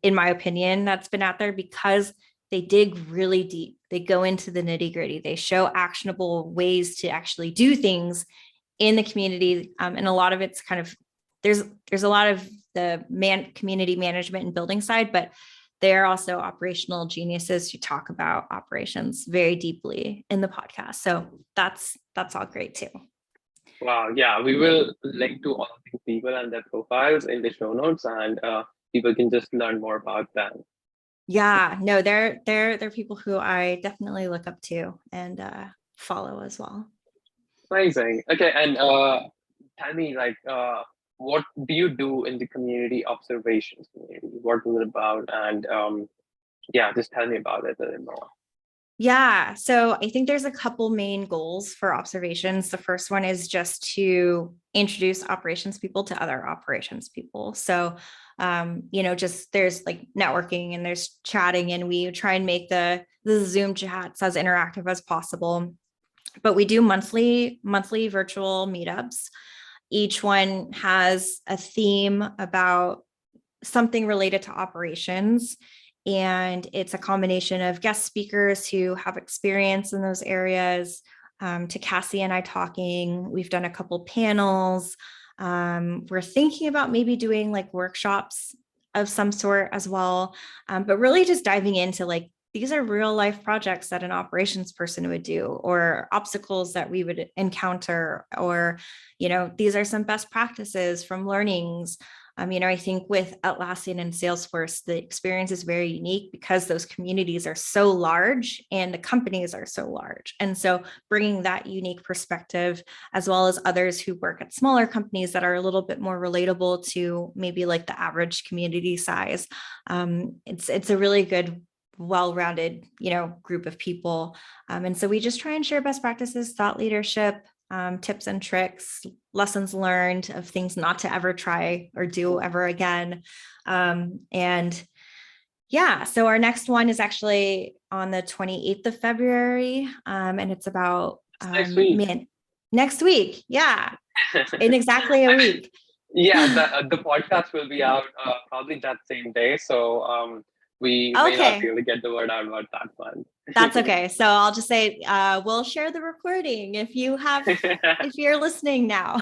in my opinion, that's been out there because they dig really deep. They go into the nitty gritty. They show actionable ways to actually do things in the community. And a lot of it's kind of, there's a lot of the community management and building side, but they're also operational geniuses who talk about operations very deeply in the podcast. So that's all great too. Wow, yeah, we will link to all of these people and their profiles in the show notes, and people can just learn more about them. Yeah, no, they're people who I definitely look up to and follow as well. Amazing. Okay, and tell me, like, what do you do in the community observations community? What is it about? And yeah, just tell me about it a little more. Yeah, so I think there's a couple main goals for observations. The first one is just to introduce operations people to other operations people. So, just there's like networking and there's chatting, and we try and make the Zoom chats as interactive as possible. But we do monthly virtual meetups. Each one has a theme about something related to operations. And it's a combination of guest speakers who have experience in those areas, to Cassie and I talking. We've done a couple panels. We're thinking about maybe doing like workshops of some sort as well. But really just diving into like, these are real life projects that an operations person would do, or obstacles that we would encounter, or, these are some best practices from learnings. I think with Atlassian and Salesforce, the experience is very unique because those communities are so large and the companies are so large. And so bringing that unique perspective, as well as others who work at smaller companies that are a little bit more relatable to maybe like the average community size, it's a really good, well-rounded, group of people. And so we just try and share best practices, thought leadership, tips and tricks, lessons learned of things not to ever try or do ever again. And yeah, so our next one is actually on the 28th of February. And it's about Next week. Next week. Yeah. In exactly a week. Yeah, the podcast will be out probably that same day. So we may not be able to get the word out about that one. That's okay. So I'll just say we'll share the recording if you're listening now.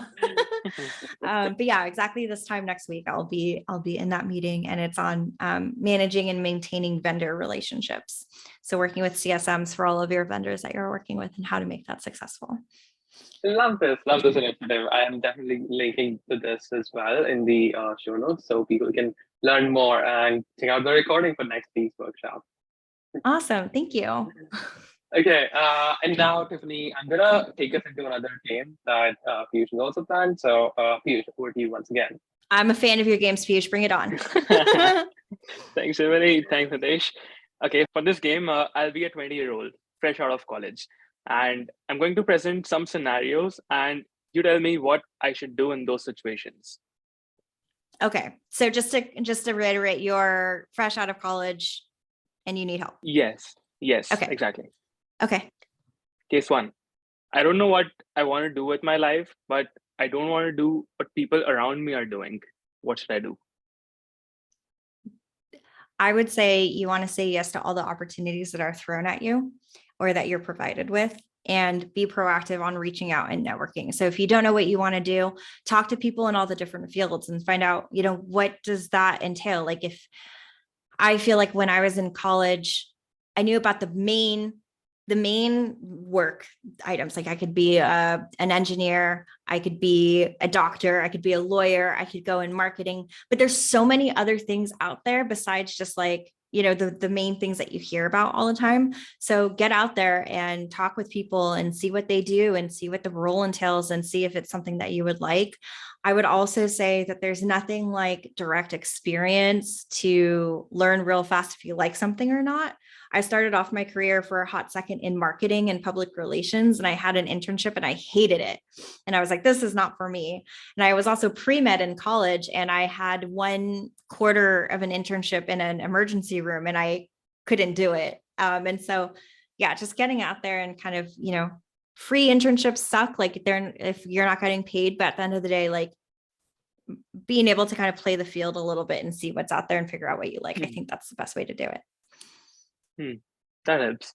But yeah, exactly this time next week, I'll be in that meeting, and it's on managing and maintaining vendor relationships. So working with CSMs for all of your vendors that you're working with and how to make that successful. Love this initiative. I am definitely linking to this as well in the show notes so people can learn more and check out the recording for next week's workshop. Awesome. Thank you. Okay. And now, Tiffany, I'm going to take us into another game that Piyush has also planned. So, Piyush, over to you once again. I'm a fan of your games, Piyush. Bring it on. Thanks, Tiffany. Thanks, Hitesh. Okay, for this game, I'll be a 20-year-old, fresh out of college. And I'm going to present some scenarios, and you tell me what I should do in those situations. Okay. So just to reiterate, you're fresh out of college and you need help. Yes, okay. Exactly. Okay. Case one, I don't know what I want to do with my life, but I don't want to do what people around me are doing. What should I do? I would say you want to say yes to all the opportunities that are thrown at you or that you're provided with, and be proactive on reaching out and networking. So if you don't know what you want to do, talk to people in all the different fields and find out, what does that entail? Like, if I feel like when I was in college, I knew about the main work items. Like, I could be an engineer, I could be a doctor, I could be a lawyer, I could go in marketing, but there's so many other things out there besides just like, the main things that you hear about all the time. So get out there and talk with people and see what they do and see what the role entails and see if it's something that you would like. I would also say that there's nothing like direct experience to learn real fast if you like something or not. I started off my career for a hot second in marketing and public relations, and I had an internship and I hated it. And I was like, this is not for me. And I was also pre-med in college, and I had 1/4 of an internship in an emergency room and I couldn't do it. And so, yeah, just getting out there and kind of, free internships suck. Like, if you're not getting paid, but at the end of the day, like, being able to kind of play the field a little bit and see what's out there and figure out what you like. I think that's the best way to do it. That helps.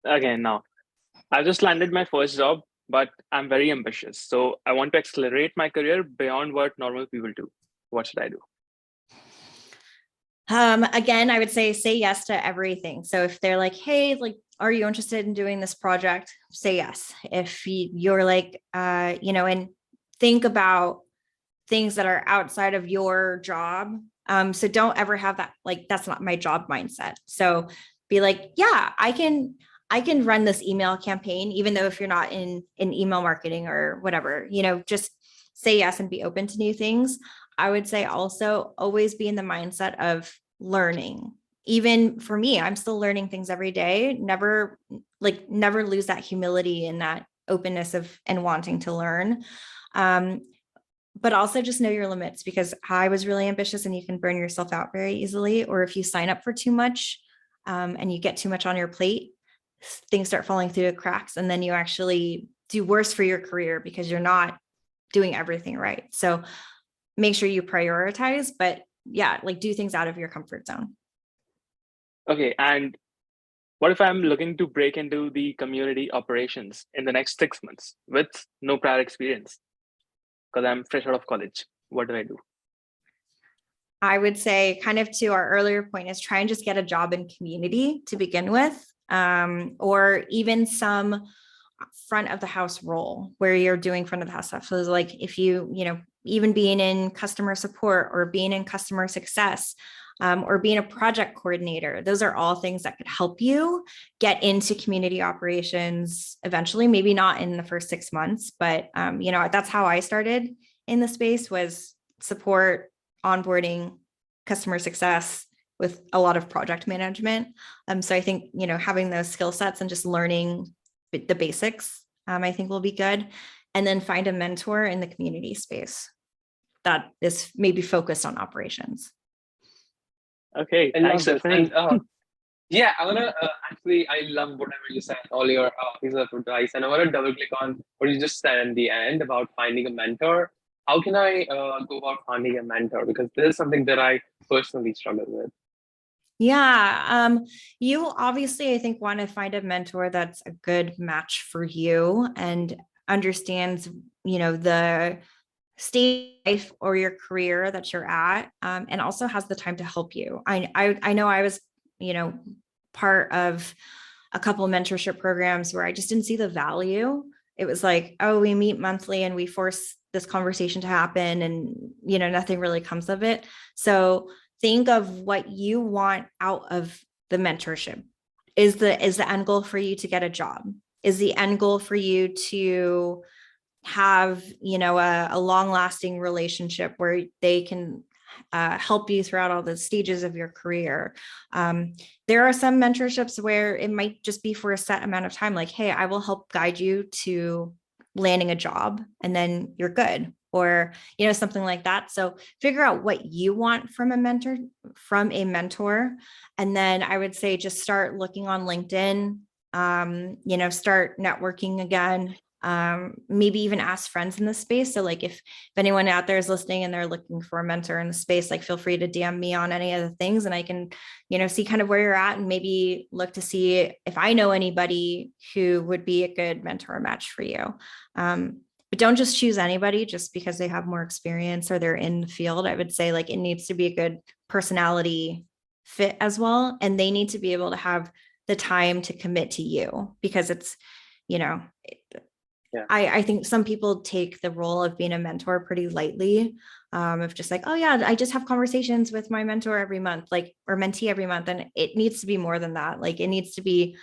Again, now I just landed my first job, but I'm very ambitious. So I want to accelerate my career beyond what normal people do. What should I do? Again, I would say yes to everything. So if they're like, hey, like, are you interested in doing this project? Say yes. If you're like, and think about things that are outside of your job. So don't ever have that, like, that's not my job mindset. So be like, yeah, I can run this email campaign, even though if you're not in email marketing or whatever, just say yes and be open to new things. I would say also always be in the mindset of learning. Even for me, I'm still learning things every day. Never lose that humility and that openness of and wanting to learn. But also just know your limits, because I was really ambitious and you can burn yourself out very easily. Or if you sign up for too much and you get too much on your plate, things start falling through the cracks, and then you actually do worse for your career because you're not doing everything right. So make sure you prioritize, but yeah, like, do things out of your comfort zone. Okay, and what if I'm looking to break into the community operations in the next 6 months with no prior experience? Because I'm fresh out of college. What do I do? I would say, kind of to our earlier point, is try and just get a job in community to begin with, or even some front of the house role where you're doing front of the house stuff. So like, if even being in customer support or being in customer success, or being a project coordinator, those are all things that could help you get into community operations eventually. Maybe not in the first 6 months, but that's how I started in the space, was support, onboarding, customer success with a lot of project management. So I think, having those skill sets and just learning the basics, I think will be good. And then find a mentor in the community space that is maybe focused on operations. Okay, I love thanks, this. Tiffany. And yeah, I wanna actually, I love whatever you said, all your pieces of advice, and I wanna double click on what you just said in the end about finding a mentor. How can I go about finding a mentor? Because this is something that I personally struggle with. Yeah. You obviously, I think, want to find a mentor that's a good match for you and understands, the stage of life or your career that you're at, and also has the time to help you. I know I was, part of a couple of mentorship programs where I just didn't see the value. It was like, oh, we meet monthly and we force this conversation to happen, and nothing really comes of it. So think of what you want out of the mentorship. Is the end goal for you to get a job? Is the end goal for you to have, a long-lasting relationship where they can help you throughout all the stages of your career? There are some mentorships where it might just be for a set amount of time, like, hey, I will help guide you to landing a job and then you're good, or something like that. So figure out what you want from a mentor, and then I would say just start looking on LinkedIn, start networking again, maybe even ask friends in the space. So like if anyone out there is listening and they're looking for a mentor in the space, like feel free to DM me on any of the things and I can, see kind of where you're at and maybe look to see if I know anybody who would be a good mentor match for you. But don't just choose anybody just because they have more experience or they're in the field. I would say like it needs to be a good personality fit as well. And they need to be able to have the time to commit to you because it's, yeah. I think some people take the role of being a mentor pretty lightly, of just like, oh yeah, I just have conversations with my mentor every month, like, or mentee every month. And it needs to be more than that. Like it needs to be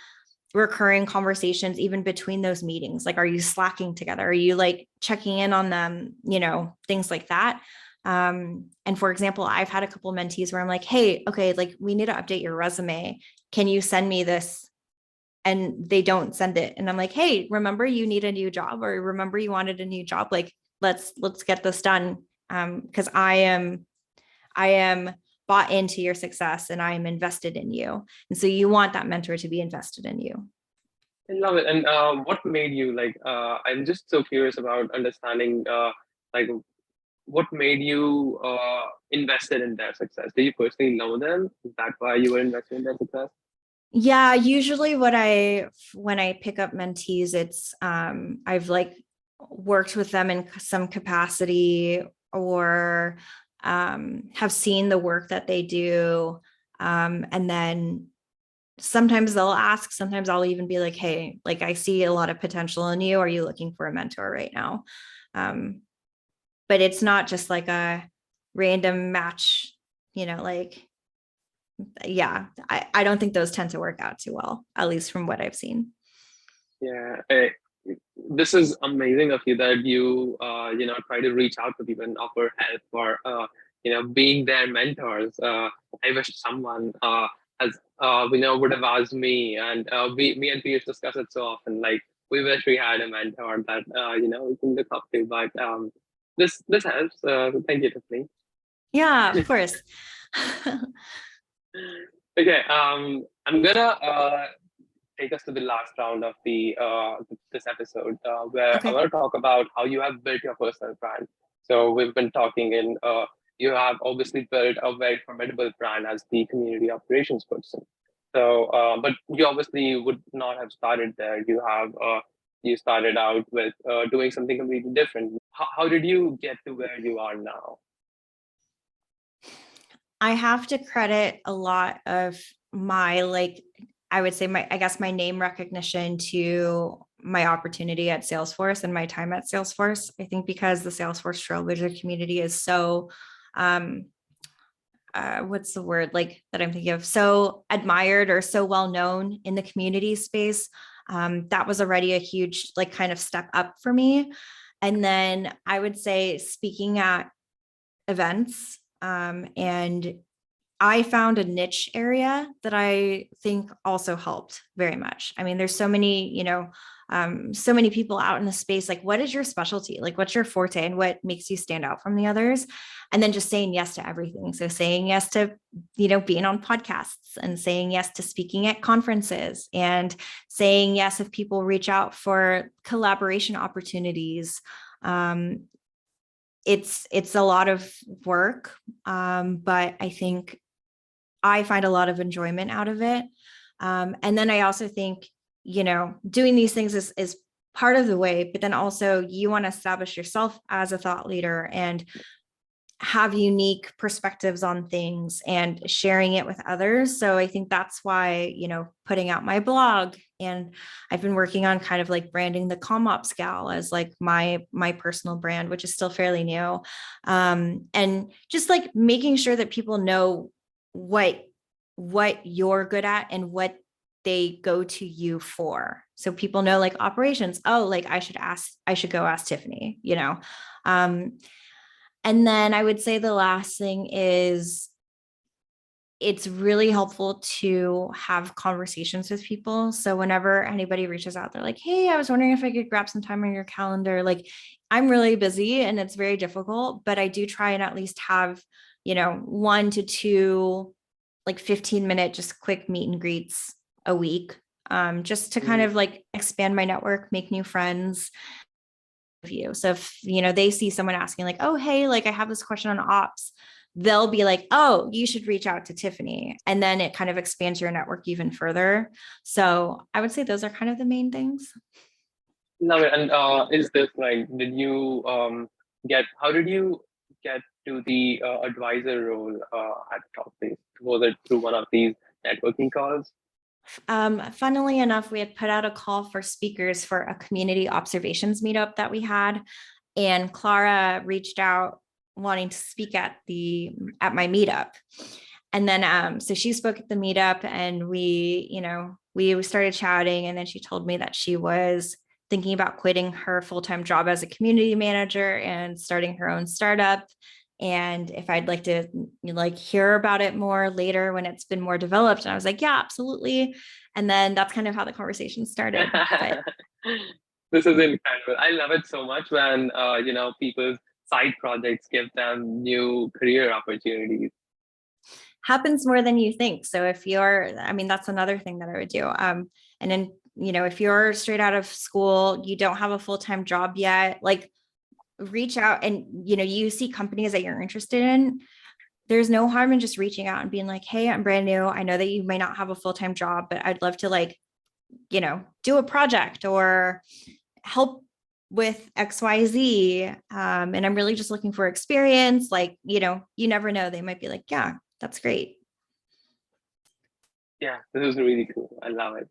recurring conversations, even between those meetings. Like, are you slacking together? Are you like checking in on them? Things like that. And for example, I've had a couple of mentees where I'm like, hey, okay, like we need to update your resume. Can you send me this? And they don't send it. And I'm like, hey, remember you need a new job or remember you wanted a new job? Like, let's get this done. Because I am bought into your success and I am invested in you. And so you want that mentor to be invested in you. I love it. And what made you like? I'm just so curious about understanding like what made you invested in their success. Do you personally know them? Is that why you were invested in their success? Yeah, usually when I pick up mentees, it's I've like worked with them in some capacity or have seen the work that they do. And then sometimes they'll ask, sometimes I'll even be like, hey, like I see a lot of potential in you. Are you looking for a mentor right now? But it's not just like a random match, like, yeah, I don't think those tend to work out too well, at least from what I've seen. Yeah, this is amazing of you that you try to reach out to people and offer help or being their mentors. I wish someone has would have asked me, and me and Piyush discuss it so often. Like we wish we had a mentor that we can look up to. But this helps. So thank you, Tiffany. Yeah, of course. Okay, I'm gonna take us to the last round of the this episode, where I Okay. want to talk about how you have built your personal brand. So we've been talking in you have obviously built a very formidable brand as the community operations person. So, but you obviously would not have started there. You started out with doing something completely different. How did you get to where you are now? I have to credit a lot of my, like, I would say I guess my name recognition to my opportunity at Salesforce and my time at Salesforce. I think because the Salesforce Trailblazer community is so, what's the word like that I'm thinking of? So admired or so well known in the community space. That was already a huge, like, kind of step up for me. And then I would say speaking at events, and I found a niche area that I think also helped very much. I mean, there's so many, so many people out in the space. Like, what is your specialty? Like, what's your forte and what makes you stand out from the others? And then just saying yes to everything. So saying yes to, being on podcasts and saying yes to speaking at conferences and saying yes if people reach out for collaboration opportunities. It's a lot of work, but I think I find a lot of enjoyment out of it. And then I also think, doing these things is part of the way, but then also you want to establish yourself as a thought leader and have unique perspectives on things and sharing it with others. So I think that's why, putting out my blog, and I've been working on kind of like branding the ComOps gal as like my personal brand, which is still fairly new. And just like making sure that people know what you're good at and what they go to you for. So people know, like, operations, oh, like I should go ask Tiffany, and then I would say the last thing is it's really helpful to have conversations with people. So whenever anybody reaches out, they're like, hey, I was wondering if I could grab some time on your calendar. Like, I'm really busy and it's very difficult, but I do try and at least have, 1 to 2, like 15-minute, just quick meet and greets a week. just to kind of like expand my network, make new friends. So if, they see someone asking like, oh, hey, like I have this question on ops, they'll be like, oh, you should reach out to Tiffany. And then it kind of expands your network even further. So I would say those are kind of the main things. Love it. And is this like, how did you get to the advisor role at Talkbase? Was it through one of these networking calls? Funnily enough, we had put out a call for speakers for a community observations meetup that we had, and Clara reached out wanting to speak at my meetup. And then, so she spoke at the meetup, and we started chatting, and then she told me that she was thinking about quitting her full-time job as a community manager and starting her own startup. And if I'd like to hear about it more later when it's been more developed. And I was like, yeah, absolutely. And then that's kind of how the conversation started. But This is incredible. I love it so much when people's side projects give them new career opportunities. Happens more than you think. So if that's another thing that I would do. And then, if you're straight out of school, you don't have a full-time job yet, like reach out, and you see companies that you're interested in. There's no harm in just reaching out and being like, hey, I'm brand new. I know that you may not have a full-time job, but I'd love to do a project or help with XYZ. And I'm really just looking for experience. You never know. They might be like, yeah, that's great. Yeah, this is really cool. I love it.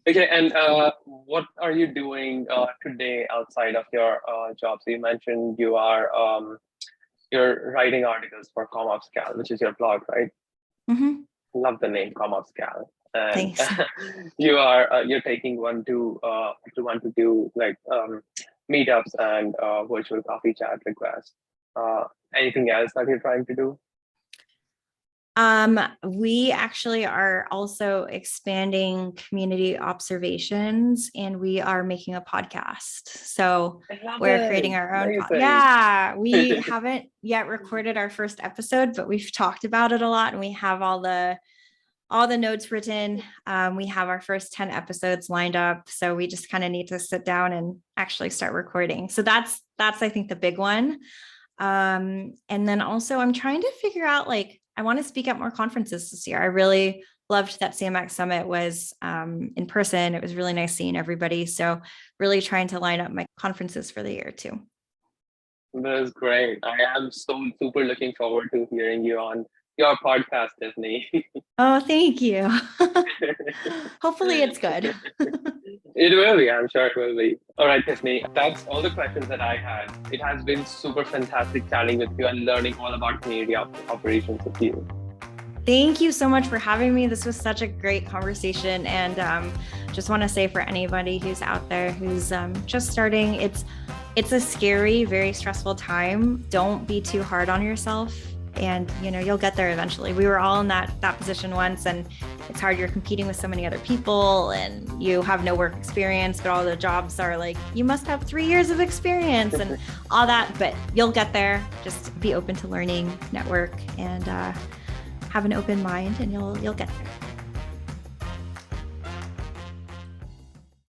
Okay, and what are you doing today outside of your job? So you mentioned you're writing articles for COO, which is your blog, right? Mm-hmm. Love the name COO. And Thanks. you're taking one to do like meetups and virtual coffee chat requests. Anything else that you're trying to do? We actually are also expanding community observations, and we are making a podcast. So we're creating our own. Yeah, we haven't yet recorded our first episode, but we've talked about it a lot, and we have all the notes written. We have our first 10 episodes lined up. So we just kind of need to sit down and actually start recording. So that's I think the big one. And then also I'm trying to figure out, I want to speak at more conferences this year. I really loved that CMX Summit was in person. It was really nice seeing everybody. So really trying to line up my conferences for the year too. That is great. I am so super looking forward to hearing you on your podcast, Tiffany. Oh, thank you. Hopefully it's good. It will be. I'm sure it will be. All right, Tiffany, that's all the questions that I had. It has been super fantastic chatting with you and learning all about community operations with you. Thank you so much for having me. This was such a great conversation. And just want to say, for anybody who's out there who's just starting, it's a scary, very stressful time. Don't be too hard on yourself. And you'll get there eventually. We were all in that position once, and it's hard. You're competing with so many other people, and you have no work experience, but all the jobs are like, you must have 3 years of experience and all that, but you'll get there. Just be open to learning, network, and have an open mind, and you'll get there.